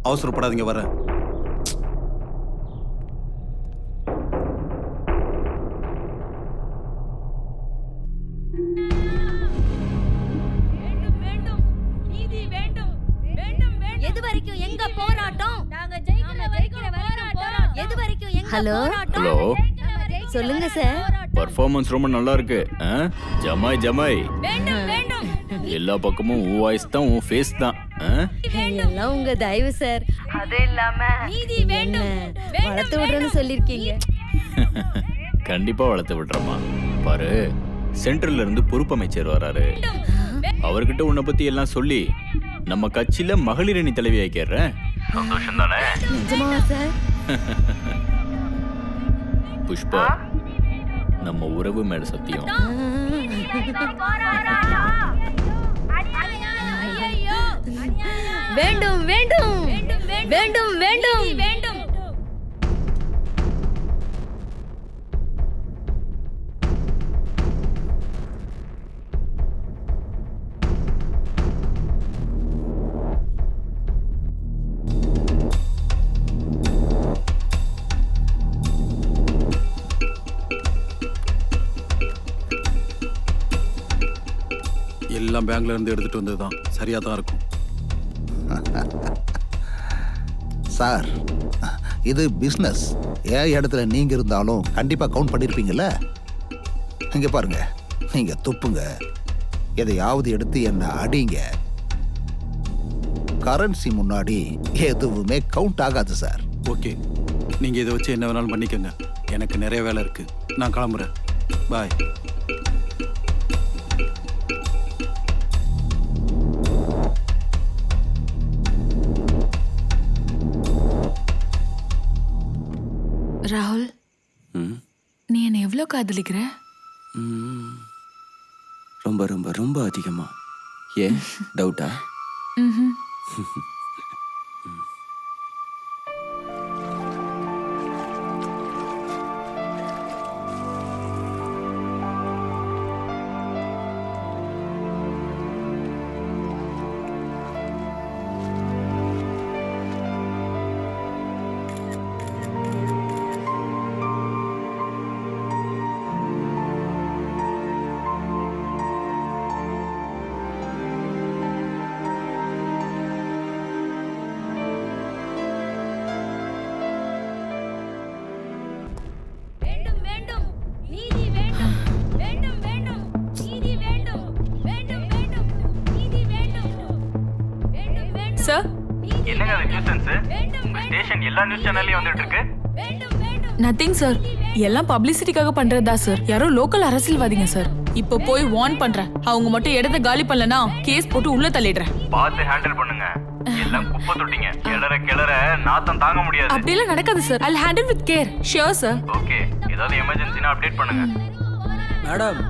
அவசரப்படாதீங்க, வரேன். எது வரைக்கும் எங்க போராட்டம்? நாங்க ஜெயிக்கிற வரைக்கும் போராட்டம். எது வரைக்கும் எங்க போராட்டம்? ஹலோ, சொல்லுங்க சார். பர்ஃபார்மன்ஸ் ரொம்ப நல்லா இருக்கு. ஜமாய் எல்லா பக்கமும் உன் வாய்ஸ் தான், உன் ஃபேஸ் தான். எல்லாம் உங்க தயவு சார். அது இல்லாம நீதி வேண்டும், வளர்த்து விடுறேன்னு சொல்லிருக்கீங்க. கண்டிப்பா வளர்த்து விடுறமா. பாரு, சென்ட்ரல்ல இருந்து பொறுப்பு அமைச்சர் வராரு. அவர்கிட்ட உன்னை பத்தி எல்லாம் சொல்லி நம்ம கட்சியில மகளிர் அணி தலைவி ஆக்கிறேன். சந்தோஷம் தானே? நிஜமாவா சார்? புஷ்பா, நம்ம உறவு மேல சத்தியம். வேண்டும் வேண்டும் வேண்டும் வேண்டும் வேண்டும். எல்லாம் பேங்க்ல இருந்து எடுத்துட்டு வந்ததுதான், சரியா தான் இருக்கும். சார், இது பிஸ்னஸ். ஏன் இடத்துல நீங்க இருந்தாலும் கண்டிப்பா கவுண்ட் பண்ணிருப்பீங்கல்ல. இங்க பாருங்க, நீங்க துப்புங்க, எதையாவது எடுத்து என்ன அடிங்க, கரன்சி முன்னாடி எதுவுமே கவுண்ட் ஆகாது சார். ஓகே, நீங்க இதை வச்சு என்ன வேணாலும் பண்ணிக்கோங்க. எனக்கு நிறைய வேலை இருக்கு, நான் கிளம்புறேன். பாய். ராகுல், ம், நீ என்னை எவ்வளோ காதலிக்கிற? ம். ரொம்ப ரொம்ப ரொம்ப அதிகமா. ஏன் டவுட்டா? ம்ஹும். சார், என்னங்க அது நியூசன்ஸ்? உங்க ஸ்டேஷன் எல்லா நியூஸ் சேனல்லையும் வந்துட்டு இருக்கு. Nothing sir. எல்லாம் பப்ளிசிட்டிக்காக பண்றதா சார். யாரோ லோக்கல் அரசியல்வாதிங்க சார். இப்போ போய் வார்ன் பண்றேன். அவங்க மட்டும் இடத்த காலி பண்ணலனா கேஸ் போட்டு உள்ள தள்ளிடுறேன். பார்த்து ஹேண்டில் பண்ணுங்க. எல்லாம் குப்பை தொட்டிங்க. கிளற கிளற நாத்தம் தாங்க முடியாது. அப்படிலாம் நடக்காது sir. I'll handle with care. Sure sir. Okay, ஏதாவது எமர்ஜென்சினா அப்டேட் பண்ணுங்க. மேடம்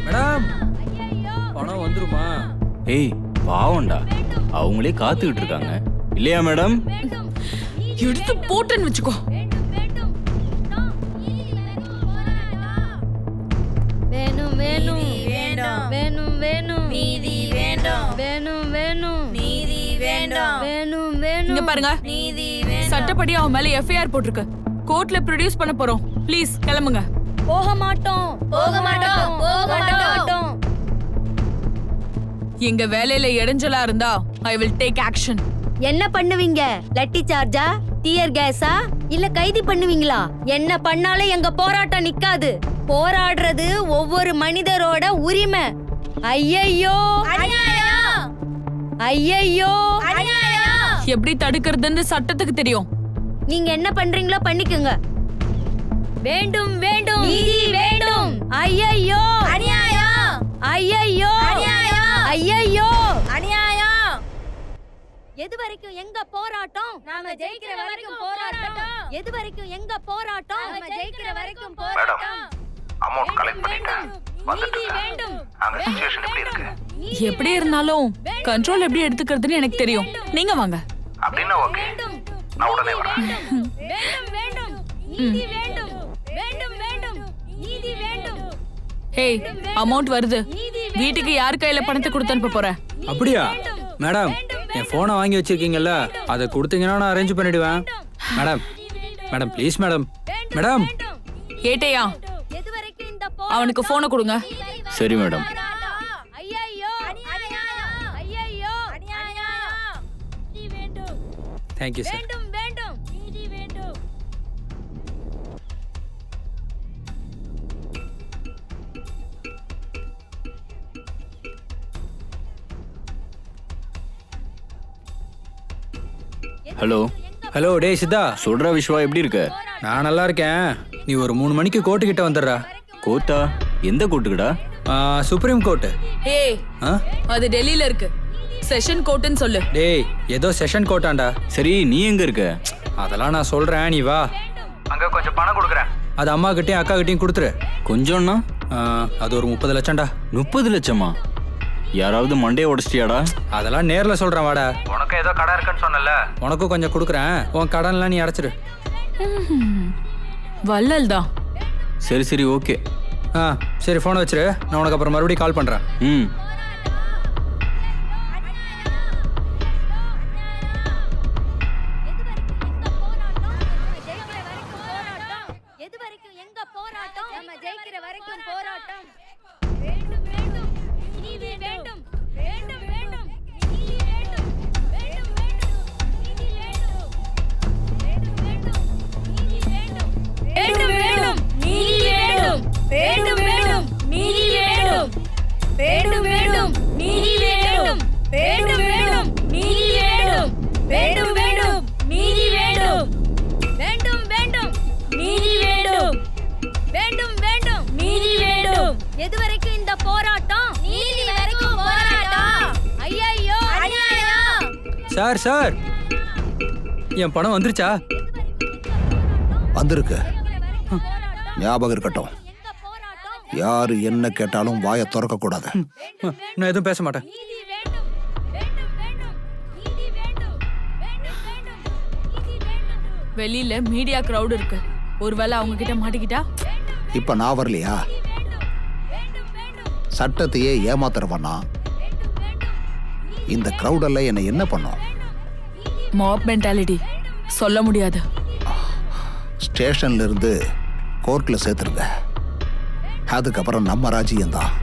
மேடம், பணம் வந்துருமா? ஏய் பாவம்டா, அவங்களே காத்துக்கிட்டு இருக்காங்க இல்லையா மேடம்? எடுத்து போட்டுன்னு வச்சுக்கோ. வேணும் வேணும் வேண்டாம் வேணும் வேணும் நீதி வேண்டாம் வேணும் வேணும் நீதி வேண்டாம் வேணும் வேணும். இங்க பாருங்க, நீதி சட்டப்படி அவன் மேல எஃப்ஐஆர் போட்டிருக்கு. கோர்ட்ல ப்ரொடியூஸ் பண்ண போறோம். ப்ளீஸ் கிளம்புங்க. போக மாட்டோம் போக மாட்டோம் போக மாட்டோம். எங்க வேலையில இடைஞ்சலா இருந்தா I will take action. என்ன பண்ணுவீங்க? லட்டி சார்ஜா, டியர் கேஸா, இல்ல கைது பண்ணுவீங்களா? என்ன பண்ணாலும் எங்க போராட்டம் நிக்காது. போராடுறது ஒவ்வொரு மனிதரோட உரிமை. ஐயையோ ஐயையோ, எப்படி தடுக்கிறதுன்னு சட்டத்துக்கு தெரியும். நீங்க என்ன பண்றீங்களோ பண்ணிக்கோங்க. வேண்டும் வேண்டும் நீதி வேண்டும். ஐயையோ அநியாயம், ஐயையோ அநியாயம், ஐயையோ அநியாயம். எது வரைக்கும் எங்க போராட்டம்? நாம ஜெயிக்கிற வரைக்கும் போராட்டம். எது வரைக்கும் எங்க போராட்டம்? நாம ஜெயிக்கிற வரைக்கும் போராட்டம். அமௌண்ட் கலெக்ட் பண்ணிட்டேன். வந்துட்டு வேண்டும். அங்க சிச்சுவேஷன் எப்படி இருக்கு? எப்படி இருந்தாலும் கண்ட்ரோல் எப்படி எடுத்துக்கிறதுன்னு எனக்கு தெரியும். நீங்க வாங்க. அப்படின்னா ஓகே, நான் உடனே வரேன். வேண்டும் வேண்டும் நீதி வேண்டும். வேண்டும் வேண்டும் நீதி வேண்டும். ஹே, அமௌண்ட் வருது. வீட்டுக்கு யார் கையில பணத்தை கொடுத்து அனுப்ப போற? அப்படியா மேடம்? என் போனை வாங்கி வச்சிருக்கீங்கல்ல, அதை கொடுத்தீங்கன்னா நான் அரேஞ்ச் பண்ணிடுவேன். Madam madam please madam. Madam ஏட்டையா, எது வரைக்கும் இந்த அவனுக்கு போனை கொடுங்க. சரி மேடம். ஐயையோ அநியாயம், ஐயையோ அநியாயம். நீதி வேண்டும் தேங்க்யூ சார். வேண்டும் வேண்டும் நீதி வேண்டும். ஹலோ ஹலோ, டேய் சித்தா. சொல்றா விஸ்வா, எப்படி இருக்க? நான் நல்லா இருக்கேன். நீ ஒரு 3 மணிக்கு கோர்ட்டு கிட்ட வந்துடுறா. கோர்ட்டா? எந்த கோர்ட்டுக்குடா? Supreme court. ஏய், ஆ அது டெல்லியில இருக்கு. செஷன் கோர்ட்னு சொல்லு. டேய், ஏதோ செஷன் கோர்ட்டாண்டா. சரி, நீ எங்க இருக்க? அதெல்லாம் நான் சொல்றேன், நீ வா. அங்க கொஞ்சம் பணம் கொடுக்குறேன். அது அம்மா கிட்டயும் அக்கா கிட்டயும் கொடுத்துரு. கொஞ்சம்னா? அது ஒரு 30 லட்சம்டா. 30 லட்சமா? யாராவது மண்டையை உடச்சிட்டியாடா? அதெல்லாம் நேர்ல சொல்றேன், வாடா. உனக்கு ஏதோ கடை இருக்குன்னு சொன்னல, உனக்கும் கொஞ்சம் கொடுக்குறேன். உன் கடன்லாம் நீ அடைச்சிரு. வள்ளல் தான். சரி சரி ஓகே. சரி, ஃபோனை வச்சிரு. நான் உனக்கு அப்புறம் மறுபடியும் கால் பண்றேன். ம். எது வரைக்கும் எங்க போராட்டம்? நம்ம ஜெயிக்கிற வரைக்கும் போராட்டம். வேண்டும் வேண்டும் நீதி வேண்டும். வேண்டும் வேண்டும் நீதி வேண்டும். வேண்டும் வேண்டும் நீதி வேண்டும். வேண்டும் வேண்டும் நீதி வேண்டும். வேண்டும் வேண்டும் நீதி வேண்டும். வேண்டும் வேண்டும் நீதி வேண்டும். வேண்டும் வேண்டும் சார் சார் என் பணம் வந்துருச்சா? வந்திருக்கு. ஞாபகம் இருக்கட்டும், யாரு என்ன கேட்டாலும் வாயை திறக்க கூடாது. நான் எதுவும் பேச மாட்டேன். வெளியில மீடியா கிரவுட் இருக்கு. ஒருவேளை அவங்க கிட்ட மாட்டிக்கிட்டா? இப்ப நான் வரலையா? சட்டத்தையே ஏமாத்துறவனா இந்த கிரௌடெல்லாம் என்ன என்ன பண்ணும்? மாப் மென்டாலிட்டி சொல்ல முடியாது. ஸ்டேஷன்ல இருந்து கோர்ட்ல சேர்த்துருங்க. அதுக்கப்புறம் நம்ம ராஜ்யம்தான்.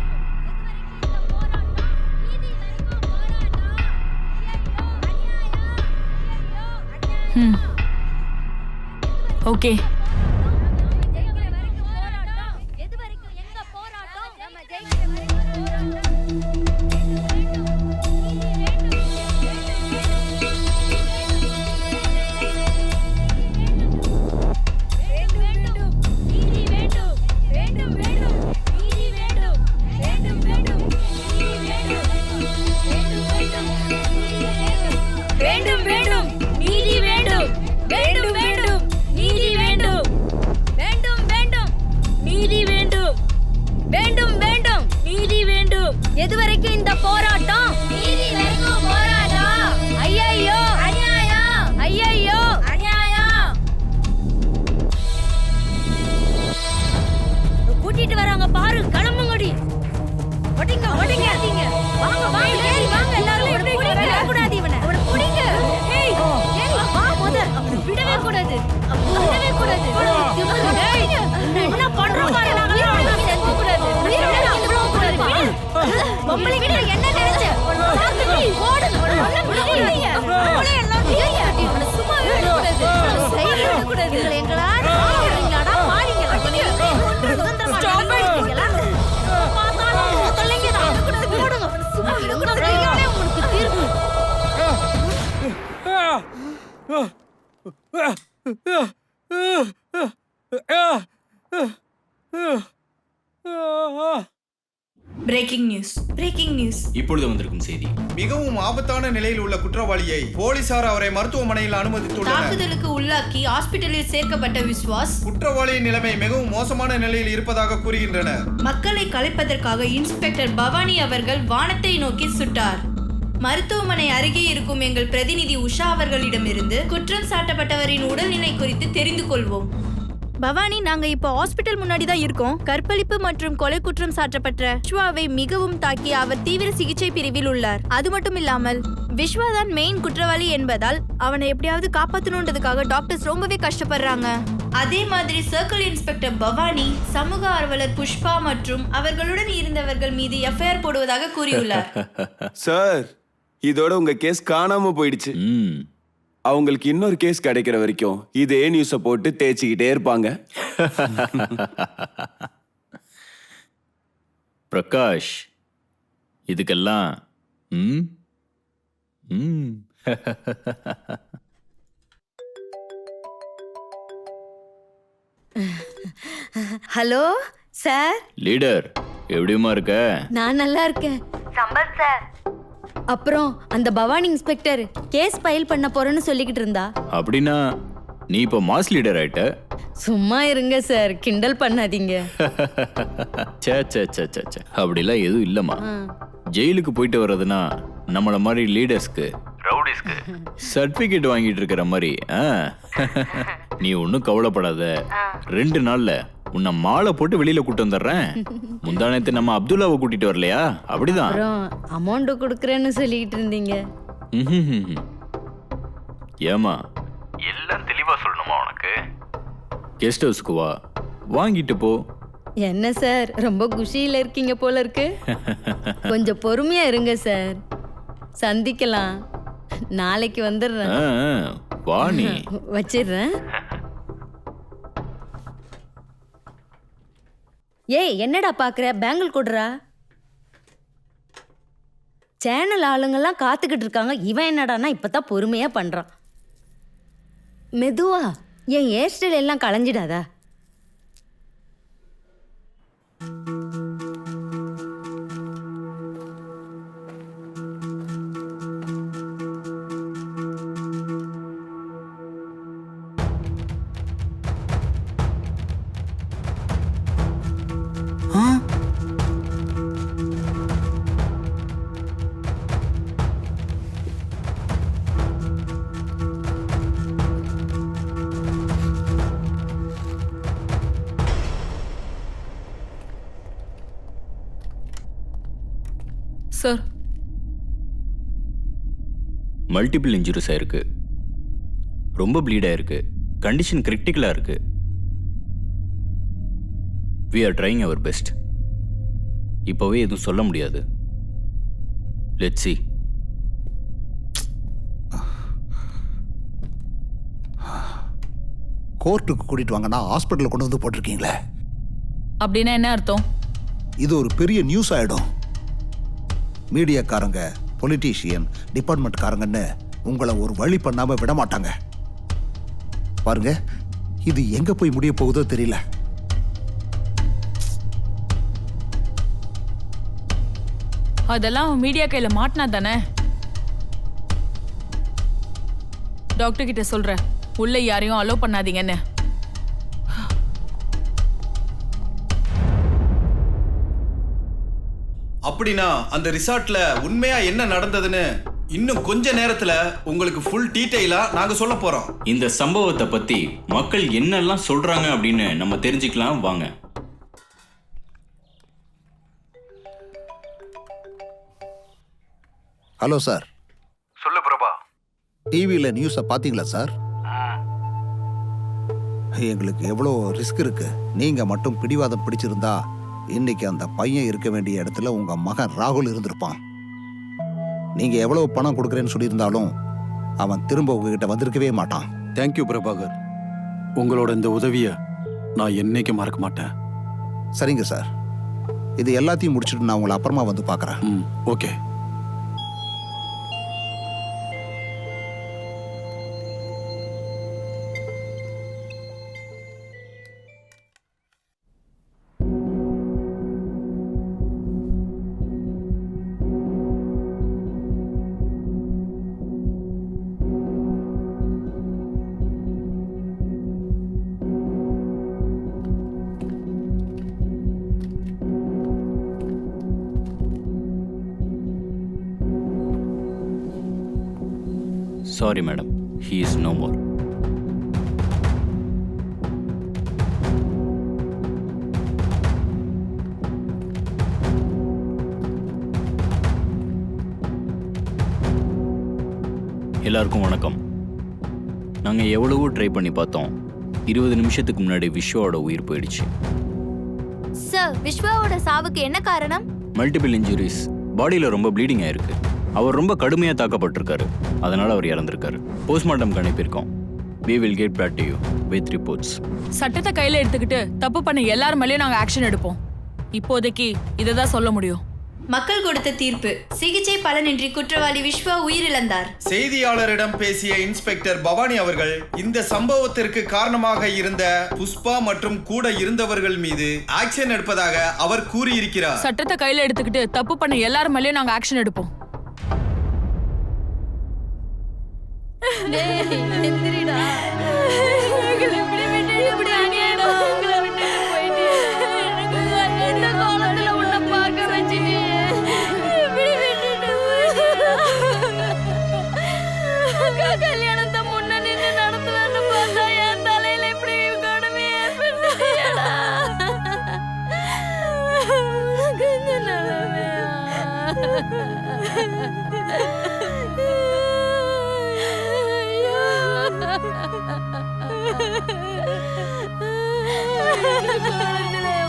ஓகே. வேண்டும் வேண்டும் நீதி வேண்டும் வேண்டும் வேண்டும் நீதி வேண்டும் வேண்டும் வேண்டும் நீதி வேண்டும் வேண்டும் வேண்டும் நீதி வேண்டும். எது வரைக்கும் இந்த போராட்டம்? நீதி வரைக்கும் போராட்டம். ஐயையோ அநியாயம், ஐயையோ அநியாயம். கூட்டிட்டு வராங்க பாரு, கிளம்புங்கடி. ஓடிங்க ஓடிங்க வாங்க வாங்க வாங்க எல்லாரும். விடக்கூடாது இவனை, அவனை புடிங்க. ஏய் ஏய் வா முத, அவனை விடவே கூடாது, விடவே கூடாது. ஏய் என்ன பண்றோம் பாரு, நாங்க எல்லாம் செத்து கூடாது, இவ்வளவு கூடாது. பொம்பளைங்க என்ன நினைச்ச? சாத்துடி ஓடுங்க, அவனை விடக்கூடாது. அவளே எல்லாம் ஏய் அவனை சும்மா விடக்கூடாது, சைடுல விடக்கூடாது. எங்களா பாருங்கடா பாருங்க. Stop it. பாத்தாலும் தொல்லைங்க தான். ஓடுங்க, அவனை சும்மா விடக்கூடாது. கையாலே உங்களுக்கு தீர்ப்பு. Breaking news, breaking news. இப்பொழுது வந்திருக்கும் செய்தி. மிகவும் ஆபத்தான நிலையில் உள்ள குற்றவாளியை போலீசார் அவரை மருத்துவமனையில் அனுமதித்துள்ளனர். தாக்குதலுக்கு உள்ளாக்கி ஹாஸ்பிட்டலில் சேர்க்கப்பட்ட விஸ்வாஸ் குற்றவாளியின் நிலைமை மிகவும் மோசமான நிலையில் இருப்பதாக கூறுகின்றனர். மக்களை கலைப்பதற்காக இன்ஸ்பெக்டர் பவானி அவர்கள் வானத்தை நோக்கி சுட்டார். மருத்துவமனை அருகே இருக்கும் எங்கள் பிரதிநிதி உஷா அவர்களிடமிருந்து குற்றம் சாட்டப்பட்டவரின் உடல்நிலை குறித்து தெரிந்து கொள்வோம். பவானி, நாங்க இப்போ ஹாஸ்பிட்டல் முன்னாடி தான் இருக்கோம். கற்பழிப்பு மற்றும் கொலை குற்றம் சாட்டப்பட்ட விஸ்வாவை மிகவும் தாக்கி அவர் தீவிர சிகிச்சை பிரிவில் உள்ளார். அது மட்டும் இல்லாமல் விஸ்வா தான் மெயின் குற்றவாளி என்பதால் அவனை எப்படியாவது காப்பாற்றணுன்றதுக்காக டாக்டர்ஸ் ரொம்பவே கஷ்டப்படுறாங்க. அதே மாதிரி சர்க்கிள் இன்ஸ்பெக்டர் பவானி சமூக ஆர்வலர் புஷ்பா மற்றும் அவர்களுடன் இருந்தவர்கள் மீது எஃப்ஐஆர் போடுவதாக கூறியுள்ளார். சார், இதோட உங்க கேஸ் காணாம போயிடுச்சு. அவங்களுக்கு இன்னொரு கேஸ் கிடைக்கிற வரைக்கும் இதே நியூஸை போட்டு தேய்ச்சிக்கிட்டே இருப்பாங்க. பிரகாஷ், இதுக்கெல்லாம் ஹலோ சார். லீடர், எப்படிமா இருக்க? நான் நல்லா இருக்கேன். சம்பத் சார், அப்புறம் அந்த பவானி இன்ஸ்பெக்டர் கேஸ் ஃபைல் பண்ண போறேன்னு சொல்லிக்கிட்டு இருந்தா. அப்படின்னா நீ இப்போ மாஸ் லீடர் ஆயிட்ட? சும்மா இருங்க சார், கிண்டல் பண்ணாதீங்க. சே சே சே சே சே, அப்படிலாம் எதுவும் இல்லைம்மா. ஜெயிலுக்கு போயிட்டு வர்றதுன்னா நம்மள மாதிரி லீடர்ஸ்க்கு, ரவுடிஸ்க்கு சர்டிஃபிகேட் வாங்கிட்டு இருக்கிற மாதிரி. நீ ஒன்றும் கவலைப்படாத, 2 நாள்ல உன்னை மாலை போட்டு வெளியில கூட்டு வந்துடுறேன். முந்தானத்து நம்ம அப்துல்லாவை கூட்டிட்டு வரலையா? அப்படிதான். அப்புறம் அமௌண்ட் கொடுக்குறேன்னு சொல்லிட்டு இருந்தீங்க. ஏமா எல்லாம் தெளிவா சொல்லணுமா உனக்கு? கெஸ்ட் ஹவுஸ்க்கு வா, வாங்கிட்டு போ. என்ன சார், ரொம்ப குஷியில இருக்கீங்க போல இருக்கு. கொஞ்சம் பொறுமையா இருங்க சார், சந்திக்கலாம். நாளைக்கு வந்துடுறேன். வா நீ. வச்சிடுறேன். ஏய், என்னடா பாக்குற? பேங்கிள் கொடுறா. சேனல் ஆளுங்கெல்லாம் காத்துக்கிட்டு இருக்காங்க. இவன் என்னடானா இப்பதான் பொறுமையா பண்றான். மெதுவா, என் ஹேர் ஸ்டைல் எல்லாம் களைஞ்சிடாதா? சார், மல்டிபிள் இன்ஜுரிஸ் ஆயிருக்கு, ரொம்ப ப்ளீட் ஆயிருக்கு, கண்டிஷன் கிரிட்டிக்கலாக இருக்கு. We are trying our best. இப்போவே எதுவும் சொல்ல முடியாது. Let's see. கோர்ட்டுக்கு கூட்டிட்டு வாங்கன்னா ஹாஸ்பிட்டலில் கொண்டு வந்து போட்டிருக்கீங்களே, அப்படின்னா என்ன அர்த்தம்? இது ஒரு பெரிய நியூஸ் ஆயிடும். மீடியாக்காரங்க, பொலிட்டீஷியன், டிபார்ட்மெண்ட்காரங்கன்னு உங்களை ஒரு வழி பண்ணாம விட மாட்டாங்க. பாருங்க, இது எங்க போய் முடிய போகுதோ தெரியல. அதெல்லாம் மீடியா கையில மாட்டினா தானே. டாக்டர் கிட்ட சொல்றேன், உள்ள யாரையும் அலோ பண்ணாதீங்கன்னு. அப்படின்னா அந்த ரிசார்ட்ல உண்மையா என்ன நடந்ததுன்னு இன்னும் கொஞ்ச நேரத்துல உங்களுக்கு ஃபுல் டீடைலா நாங்க சொல்ல போறோம். இந்த சம்பவத்தை பத்தி மக்கள் என்னெல்லாம் சொல்றாங்க அப்படின்னு நம்ம தெரிஞ்சுக்கலாம் வாங்க. Hello sir. சொல்லு பிரபா. டிவியில் நியூஸை பார்த்தீங்களா சார்? எங்களுக்கு எவ்வளோ ரிஸ்க் இருக்கு. நீங்க மட்டும் பிடிவாதம் பிடிச்சிருந்தா இன்னைக்கு அந்த பையன் இருக்க வேண்டிய இடத்துல உங்க மகன் ராகுல் இருந்திருப்பான். நீங்க எவ்வளவு பணம் கொடுக்குறேன்னு சொல்லியிருந்தாலும் அவன் திரும்ப உங்ககிட்ட வந்திருக்கவே மாட்டான். தேங்க்யூ பிரபாகர். உங்களோட இந்த உதவியை நான் என்னைக்கு மறக்க மாட்டேன். சரிங்க சார், இது எல்லாத்தையும் முடிச்சுட்டு நான் உங்களை அப்புறமா வந்து பார்க்குறேன். Okay. Sorry madam, he is no more. எல்லாருக்கும் வணக்கம். நாங்கள் எவ்வளவோ ட்ரை பண்ணி பார்த்தோம். 20 நிமிஷத்துக்கு முன்னாடி விஸ்வாவோட உயிர் போயிடுச்சு. சார், விஸ்வாவோட சாவுக்கு என்ன காரணம்? மல்டிபிள் இன்ஜுரிஸ், பாடியில் ரொம்ப ப்ளீடிங் ஆயிருக்கு. அவர் ரொம்ப கடுமையாக தாக்கப்பட்டிருக்காரு, அதனால அவர் இறந்திருக்காரு. Postmortem அனுப்பியிருக்கோம். we will get back to you with reports. சட்டத்தை கையில எடுத்துக்கிட்டு தப்பு பண்ண எல்லார் மேலயும் நாங்க ஆக்ஷன் எடுப்போம். இப்போதைக்கு இதை தான் சொல்ல முடியும். மக்கள் கொடுத்த தீர்ப்பு: சிகிச்சை பலனின்றி குற்றவாளி விஸ்வா உயிரிழந்தார். செய்தியாளரிடம் பேசிய இன்ஸ்பெக்டர் பவானி அவர்கள் இந்த சம்பவத்திற்கு காரணமாக இருந்த புஷ்பா மற்றும் கூட இருந்தவர்கள் மீது ஆக்ஷன் எடுப்பதாக அவர் கூறியிருக்கிறார். சட்டத்தை கையில எடுத்துக்கிட்டு தப்பு பண்ண எல்லார் மேலயும் நாங்க ஆக்ஷன் எடுப்போம். கல்யாணத்தை முன்ன நின்று நடத்துவேன்னு பார்த்தா என் தலையில இப்படி கொடுமை ஏற்படுத்தியடா. கொஞ்ச நிலைமையா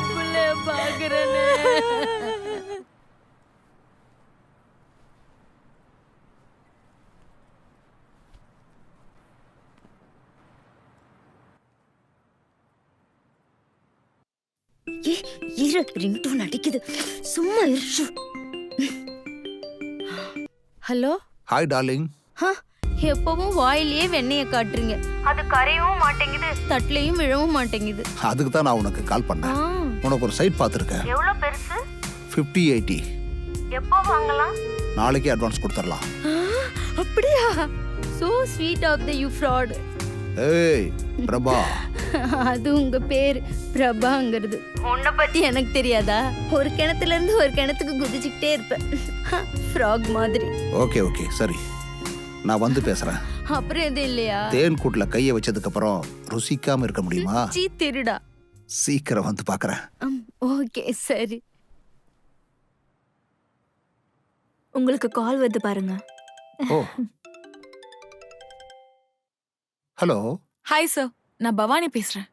பிள்ளைய பாக்குறேன்னு. இரு, ரிங்டோன் அடிக்குது. சும்மா இரு. ஹலோ. Hi darling. எப்பவும் வாயிலேயே வெண்ணெய காட்டுறீங்க, அது கரையவும் மாட்டேங்குது, தட்டுலையும் விழவும் மாட்டேங்குது. அதுக்கு தான் நான் உனக்கு கால் பண்ணேன். உனக்கு ஒரு சைட் பார்த்துருக்கேன். எவ்வளவு பெருசு? 50-80. எப்போ வாங்கலாம்? நாளைக்கே அட்வான்ஸ் கொடுத்துடலாம். அப்படியா? So sweet of the you fraud. ஏய் பிரபா. அது உங்க பேர் பிரபாங்கிறது. உன்னை பத்தி எனக்கு தெரியாதா? ஒரு கிணத்துல இருந்து ஒரு கிணத்துக்கு குதிச்சுக்கிட்டே இருப்பேன், ஃப்ராக் மாதிரி. ஓகே ஓகே சரி, நான் வந்து பேசுறேன். அப்புறம் எதுவும் இல்லையா? தேன் கூட்டுல கையை வச்சதுக்கு அப்புறம் ருசிக்காம இருக்க முடியுமா? சீ திருடா. சீக்கிரம் வந்து பாக்குறேன். ஓகே சரி. உங்களுக்கு கால் வருது பாருங்க. ஓ ஹலோ. ஹாய் சார், நான் பவானி பேசுறேன்.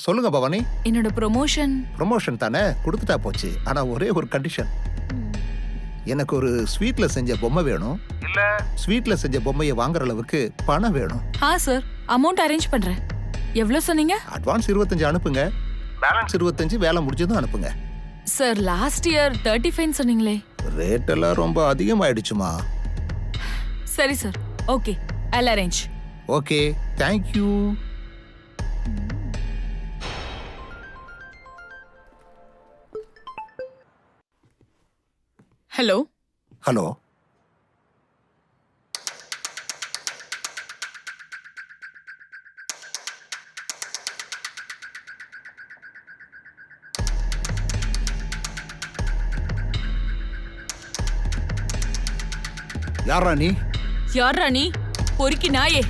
சொல்லுங்க பவானி. என்னோட ப்ரொமோஷன் தானே, கொடுத்துட்டா போச்சு. ஆனா ஒரே ஒரு கண்டிஷன். எனக்கு ஒரு ஸ்வீட்ல செஞ்ச பொம்மை வேணும். இல்ல ஸ்வீட்ல செஞ்ச பொம்மையை வாங்குற அளவுக்கு பணம் வேணும். சார், அமௌண்ட் அரேஞ்ச் பண்றேன். எவ்வளவு சொன்னீங்க? அட்வான்ஸ் 25 அனுப்புங்க, பேலன்ஸ் 25 வேலை முடிஞ்சதும் அனுப்புங்க. சார், லாஸ்ட் இயர் 35 சொன்னீங்களே. ரேட் எல்லாம் ரொம்ப அதிகமாயிடுச்சுமா. சரி sir, okay, I'll arrange. Okay, thank you. Hello. Hello. யாரா நீ? யாரா நீ? பொறுக்கி நாயே.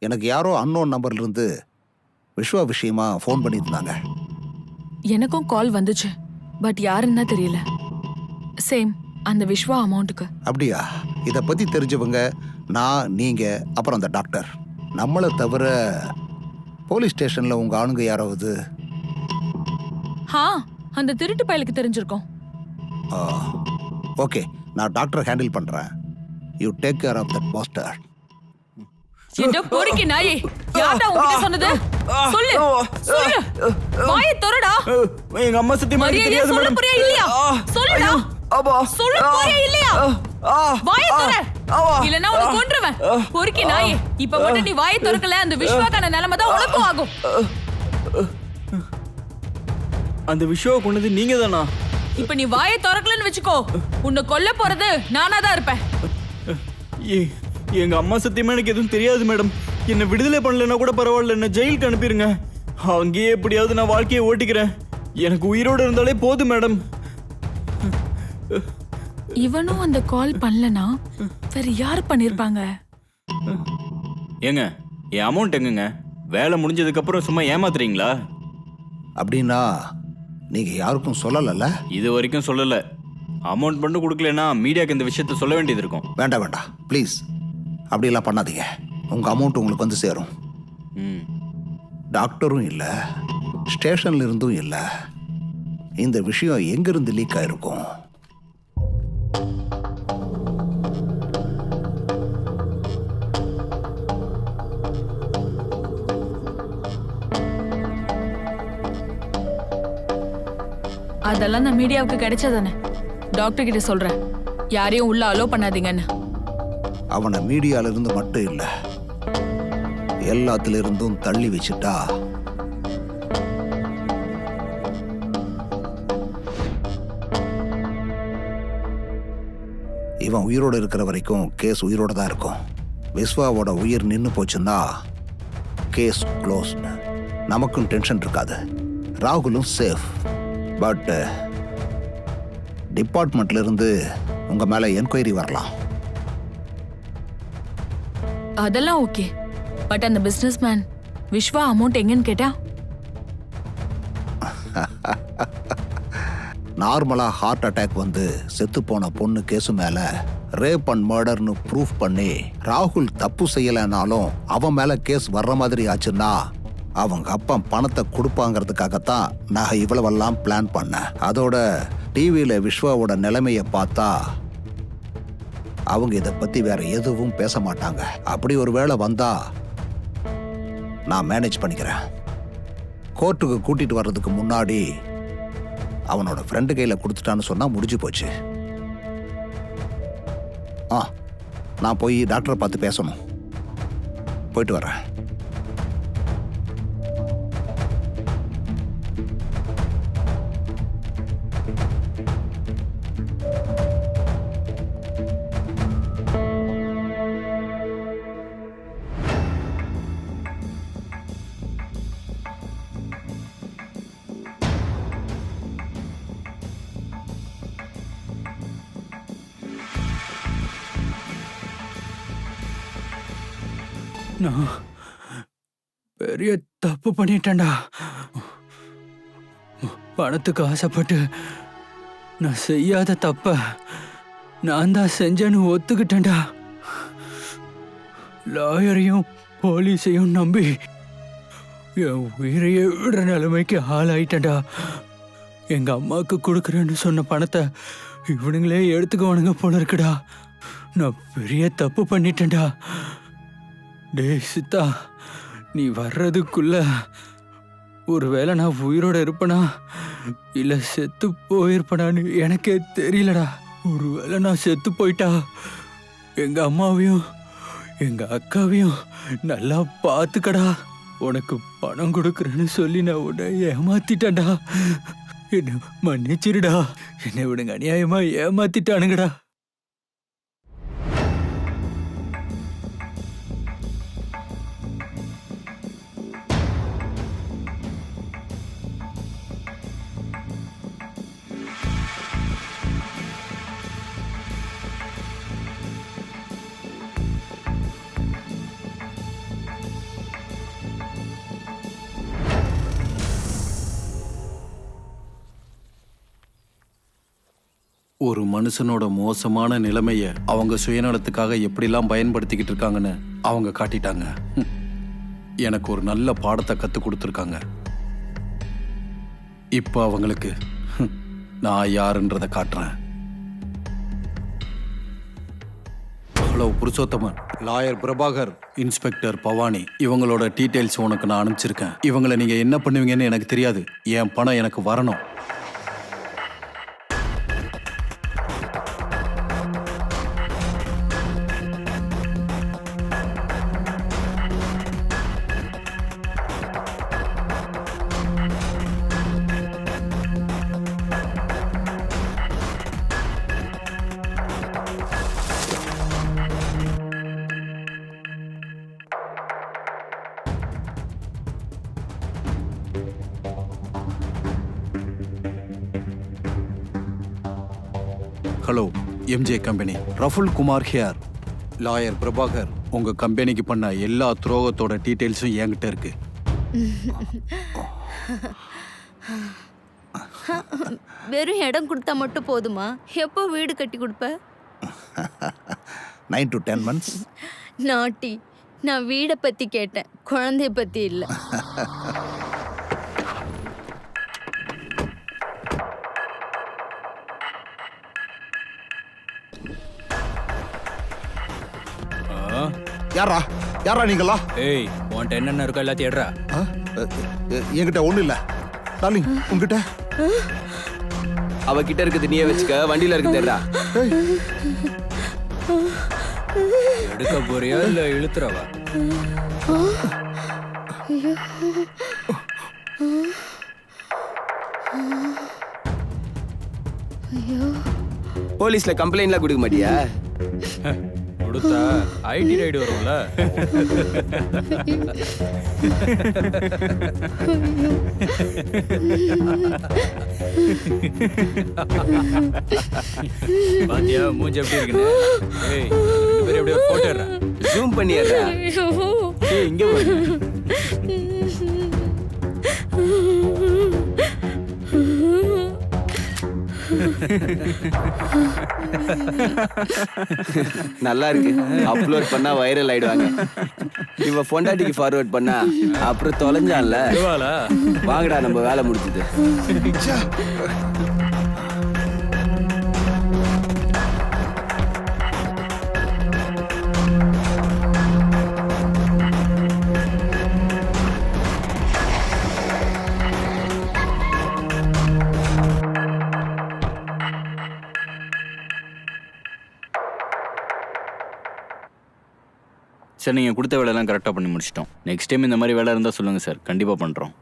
எனக்கு யாரோ அன்னோன் நம்பர்ல இருந்து விஸ்வா விஷயமா ஃபோன் பண்ணியிருந்தாங்க. எனக்கும் கால் வந்துச்சு, பட் யாருன்னா தெரியல. சேம் அந்த விஸ்வா அமௌண்ட்டுக்கு. அப்படியா? இதை பத்தி தெரிஞ்சவங்க நான், நீங்க, அப்புறம் அந்த டாக்டர். நம்மளை தவிர போலீஸ் ஸ்டேஷன்ல உங்க ஆளுங்க யாராவது? அந்த திருட்டு பயலுக்கு தெரிஞ்சிருக்கோம். ஓகே, நான் டாக்டர் ஹேண்டில் பண்றேன். You take care of that bastard. என்ன பொறுக்கி நாயே, யாரடா உன்கிட்ட சொன்னது? சொல்லு சொல்லு, வாயை திறடா. எங்க அம்மா சத்தியமா எனக்கு தெரியாது சொல்ல மேடம். போறியா இல்லையா? சொல்லுடா. சொல்ல போறியா இல்லையா? வாயை திற, இல்லனா உன்னை கொன்றுவேன். பொறுக்கி நாயே, இப்ப மட்டும் நீ வாயை திறக்கல, அந்த விஸ்வாக்கான நிலைமை தான் உனக்கும் ஆகும். அந்த விஷயத்தை கொண்டது நீங்க தானா? இப்ப நீ வாயை திறக்கலன்னு வெச்சுக்கோ, உன்னை கொல்ல போறது நானா தான் இருப்பேன். எங்க அம்மா சத்தியமா எனக்கு எதுவும் தெரியாது மேடம். என்ன விடுதலை பண்ணலன்னா கூட பரவாயில்ல, என்ன ஜெயிலுக்கு அனுப்பிடுங்க. அங்கேயே எப்படியாவது நான் வாழ்க்கையை ஓட்டிக்கிறேன். எனக்கு உயிரோடு இருந்தாலே போதும் மேடம். இவனும் அந்த கால் பண்ணலனா வேற யார் பண்ணிருப்பாங்க? ஏங்க, என் அமௌண்ட் எங்கங்க? வேலை முடிஞ்சதுக்கு அப்புறம் சும்மா ஏமாத்துறீங்களா? அப்படின்னா நீங்க யாருக்கும் சொல்லலல்ல? இது வரைக்கும் சொல்லல. அமௌண்ட் மட்டும் கொடுக்கலன்னா மீடியாக்கு இந்த விஷயத்த சொல்ல வேண்டியது இருக்கும். வேண்டாம் வேண்டாம், ப்ளீஸ் அப்படிலாம் பண்ணாதீங்க. உங்க அமௌண்ட் உங்களுக்கு வந்து சேரும். டாக்டரும் இல்லை, ஸ்டேஷன்ல இருந்தும் இல்லை. இந்த விஷயம் எங்கிருந்து லீக் ஆயிருக்கும்? அதெல்லாம் நான் மீடியாவுக்கு கிடைச்சதானே. டாக்டர் கிட்ட சொல்றேன், யாரையும் உள்ள அலோ பண்ணாதீங்கன்னு. அவனை மீடியால இருந்து மட்டும் இல்ல, எல்லாத்துல இருந்தும் தள்ளி வச்சுட்டா இவன் உயிரோடு இருக்கிற வரைக்கும் கேஸ் உயிரோட தான் இருக்கும். விஸ்வாவோட உயிர் நின்று போச்சுன்னா கேஸ் க்ளோஸ். நமக்கும் டென்ஷன் இருக்காது, ராகுலும் சேஃப். பட் டிபார்ட்மெண்ட்ல இருந்து உங்க மேல என்கொயரி வரலாம். அதெல்லாம் ஓகே, பட் அந்த பிசினஸ் மேன் விஸ்வா அமௌண்ட் எங்கன்னு கேட்டா? நார்மலா ஹார்ட் அட்டாக் வந்து செத்து போன பொண்ணு கேஸு மேல ரேப் அண்ட் மர்டர்னு ப்ரூஃப் பண்ணி ராகுல் தப்பு செய்யலைனாலும் அவன் மேல கேஸ் வர்ற மாதிரி ஆச்சுன்னா அவங்க அப்பா பணத்தை கொடுப்பாங்கிறதுக்காகத்தான் நான் இவ்வளவெல்லாம் பிளான் பண்ணேன். அதோட டிவியில விஸ்வாவோட நிலைமையை பார்த்தா அவங்க இதை பத்தி வேற எதுவும் பேச மாட்டாங்க. அப்படி ஒரு வேளை வந்தா நான் மேனேஜ் பண்ணிக்கிறேன். கோர்ட்டுக்கு கூட்டிட்டு வர்றதுக்கு முன்னாடி அவனோட ஃப்ரெண்டு கையில கொடுத்துட்டான்னு சொன்னா முடிஞ்சு போச்சு. நான் போய் டாக்டரை பார்த்து பேசணும். போயிட்டு வரேன். நான் பெரிய தப்பு பண்ணிட்டேன்டா. பணத்துக்கு ஆசைப்பட்டு நான் செய்யாத தப்ப நான் தான் செஞ்சேன்னு ஒத்துக்கிட்டேன்டா. லாயரையும் போலீஸையும் நம்பி என் உயிரையே விடுற நிலைமைக்கு ஆளாயிட்டேன்டா. எங்க அம்மாவுக்கு கொடுக்குறேன்னு சொன்ன பணத்தை இவனுங்களே எடுத்துக்குவானுங்க போல இருக்குடா. நான் பெரிய தப்பு பண்ணிட்டேன்டா. டேய் சித்தா, நீ வர்றதுக்குள்ள ஒருவேளை நான் உயிரோட இருப்பனா இல்ல செத்து போயிருப்பனான்னு எனக்கே தெரியலடா. ஒருவேளை நான் செத்து போயிட்டா எங்க அம்மாவையும் எங்க அக்காவையும் நல்லா பார்த்துக்கடா. உனக்கு பணம் கொடுக்குறேன்னு சொல்லி நான் உன்னை ஏமாத்திட்டேன்டா. என்ன மன்னிச்சிருடா. என்னை இவனுங்க அநியாயமா ஏமாத்திட்டானுங்கடா. ஒரு மனுஷனோட மோசமான நிலைமைய அவங்க சுயநலத்துக்காக எப்படிலாம் பயன்படுத்திக்கிட்டு இருக்காங்கன்னு அவங்க காட்டிட்டாங்க. எனக்கு ஒரு நல்ல பாடத்தை கற்றுக் கொடுத்துருக்காங்க. இப்போ அவங்களுக்கு நான் யாருன்றதை காட்டுறேன். Hello Purushothaman, lawyer Prabhakar, inspector Bhavani, இவங்களோட டீட்டெயில்ஸ் உனக்கு நான் அனுப்பிச்சிருக்கேன். இவங்களை நீங்க என்ன பண்ணுவீங்கன்னு எனக்கு தெரியாது. என் பணம் எனக்கு வரணும். Hello MJ company, Raful Kumar here. Lawyer Prabhakar உங்க கம்பெனிக்கு பண்ண எல்லா துரோகத்தோட டீட்டெயில்ஸும் என்கிட்ட இருக்கு. வெறும் இடம் கொடுத்தா மட்டும் போதுமா? எப்போ வீடு கட்டி கொடுப்ப? 9 to 10 months. நாட்டி, நான் வீடை பத்தி கேட்டேன், குழந்தைய பத்தி இல்ல. யாரா யாரா நீங்களா? ஏய், உன்கிட்ட என்னென்ன இருக்கோ எல்லாத்தையும் எடுறா. என்கிட்ட ஒண்ணும் இல்ல. டார்லிங், உங்ககிட்ட? அவகிட்ட இருக்குது நீயே வச்சுக்க. வண்டியில இருக்கு தெரியா? எடுக்க போறியா இல்ல இழுத்துறவா? போலீஸ்ல கம்ப்ளைண்ட்லாம் கொடுக்க மாட்டியா? கொடுத்தா ஐடி ரைடு வரும்ல. பாத்தியா மூஞ்சி எப்படி இருக்குன்னு? ஏய், ரெண்டு பேரும் எப்படியோ போட்டோ எடுறா. ஜூம் பண்ணிடுறா. ஏய், இங்க வா. நல்லா இருக்கு. அப்லோட் பண்ணா வைரல் ஆயிடுவாங்க. இவ பொண்டாட்டிக்கு ஃபார்வர்ட் பண்ணா அப்புறம் தொலைஞ்சான்ல. வாங்கடா, நம்ம வேலை முடிஞ்சது. சார், நீங்கள் கொடுத்த வேலையெல்லாம் கரெக்டாக பண்ணி முடிச்சிட்டோம். நெக்ஸ்ட் டைம் இந்த மாதிரி வேலை இருந்தால் சொல்லுங்கள் சார், கண்டிப்பாக பண்ணுறோம்.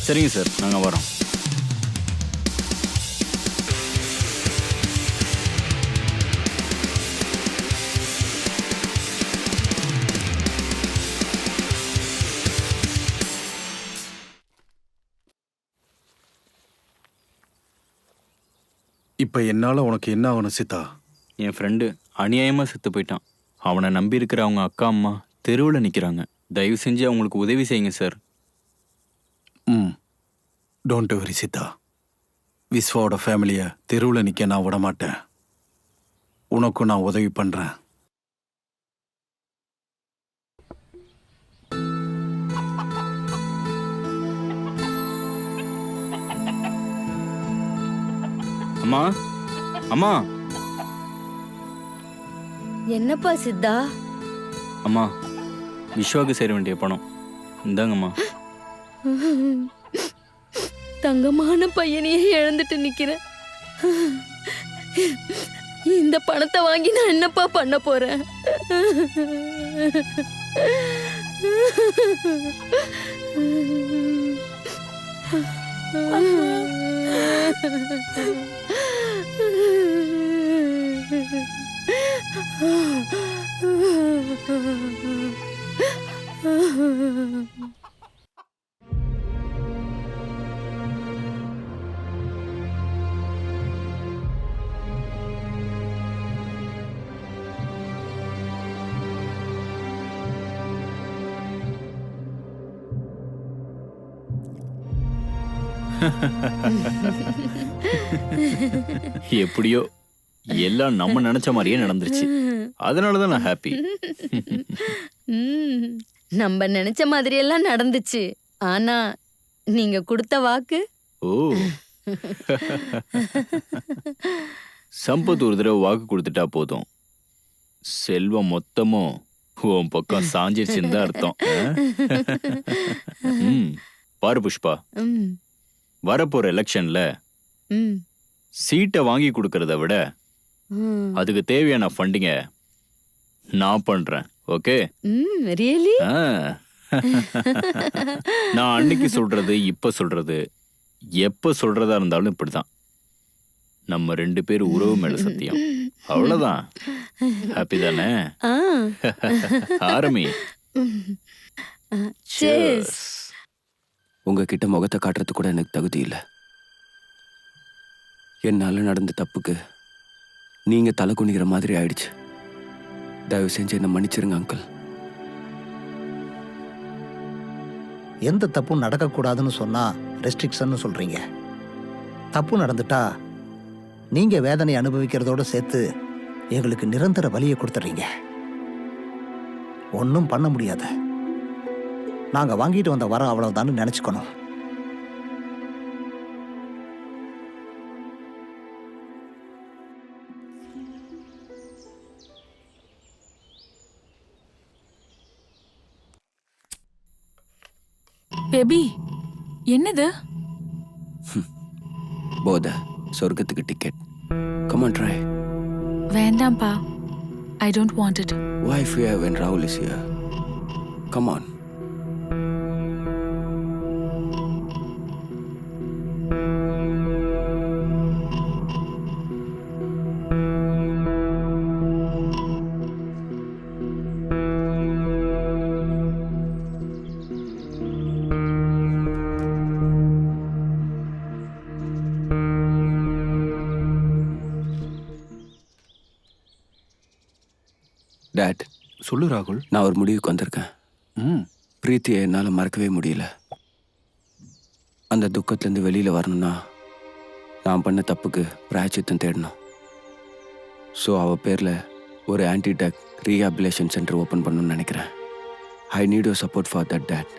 சரிங்க சார், நாங்கள் வரோம். இப்போ என்னால் உனக்கு என்ன ஆகணும் சீதா? என் ஃப்ரெண்டு அநியாயமாக செத்து போயிட்டான். அவனை நம்பி இருக்கிற அவங்க அக்கா அம்மா தெருவில் நிற்கிறாங்க. தயவு செஞ்சு அவங்களுக்கு உதவி செய்யுங்க சார். Don't worry Siddha. விஸ்வாவோட ஃபேமிலியை தெருவில் நிற்க நான் விட மாட்டேன். உனக்கும் நான் உதவி பண்ணுறேன். அம்மா அம்மா என்னப்பா சித்தா? அம்மா, விஸ்வாவுக்கு சேர வேண்டிய பணம் இந்தாங்கம்மா. தங்கமான பையனையே இழந்துட்டு நிக்கிறேன். இந்த பணத்தை வாங்கி நான் என்னப்பா பண்ண போறேன்? எப்படியோ எல்லாம் நம்ம நினைச்ச மாதிரியே நடந்துருச்சு. அதனாலதான் நான் ஹாப்பி. நம்ம நினைச்ச மாதிரி எல்லாம் நடந்துச்சு. ஆனா நீங்க கொடுத்த வாக்கு. ஓ, சம்பத் ஒரு தடவை வாக்கு கொடுத்துட்டா போதும், செல்வம் மொத்தமும் உன் பக்கம் சாஞ்சிருச்சுன்னு தான் அர்த்தம். பாரு புஷ்பா, வரப்போற எலெக்ஷன்ல சீட்டை வாங்கி கொடுக்கறத விட அதுக்கு தேவையான ஃபண்டிங்க நான் பண்றேன். ஓகே? ரியலி? நான் அன்னைக்கு சொல்றது, இப்ப சொல்றது, எப்ப சொல்றதா இருந்தாலும் இப்படிதான். நம்ம 2 பேர் உறவு மேல சத்தியம். அவ்வளவுதான். ஹாப்பி தானே? ஆரம்பி. உங்ககிட்ட முகத்தை காட்டுறது கூட எனக்கு தகுதி இல்லை. என்னால நடந்த தப்புக்கு நீங்க தலை குனிகிற மாதிரி ஆயிடுச்சு. தயவு செஞ்சு என்ன மன்னிச்சிருங்க அங்கிள். எந்த தப்பும் நடக்கக்கூடாதுன்னு சொன்னா ரெஸ்ட்ரிக்ஷன் சொல்றீங்க. தப்பு நடந்துட்டா நீங்க வேதனை அனுபவிக்கிறதோட சேர்த்து எங்களுக்கு நிரந்தர வலியை கொடுத்துறீங்க. ஒன்றும் பண்ண முடியாது. நாங்க வாங்கிட்டு வந்த வரம் அவ்வளவுதான்னு நினைச்சுக்கணும். பேபி, என்னது? போத சொர்க்கத்துக்கு டிக்கெட். Come on try. வேண்டாம்ப்பா. I don't want it. Why fear when Rahul is here? Come on. Date, சொல்லு ராகுல். நான் ஒரு முடிவுக்கு வந்திருக்கேன். பிரீத்தியை என்னால் மறக்கவே முடியல. அந்த துக்கத்துலேருந்து வெளியில் வரணும்னா நான் பண்ண தப்புக்கு பிராயச்சித்தம் தேடணும். ஸோ அவள் பேரில் ஒரு ஆன்டி-ட்ரக் ரீஹாபிலேஷன் சென்டர் ஓப்பன் பண்ணணும்னு நினைக்கிறேன். I need your support for that date.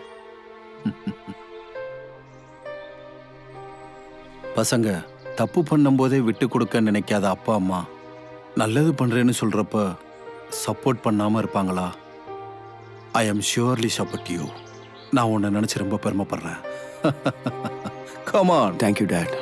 பசங்க தப்பு பண்ணும்போதே விட்டு கொடுக்க நினைக்காத அப்பா அம்மா நல்லது பண்றேன்னு சொல்றப்ப சப்போர்ட் பண்ணாம இருப்பாங்களா? I am surely support you. நான் உன்னை நினைச்சு ரொம்ப பெருமைப்படுறேன். Come on. Thank you date.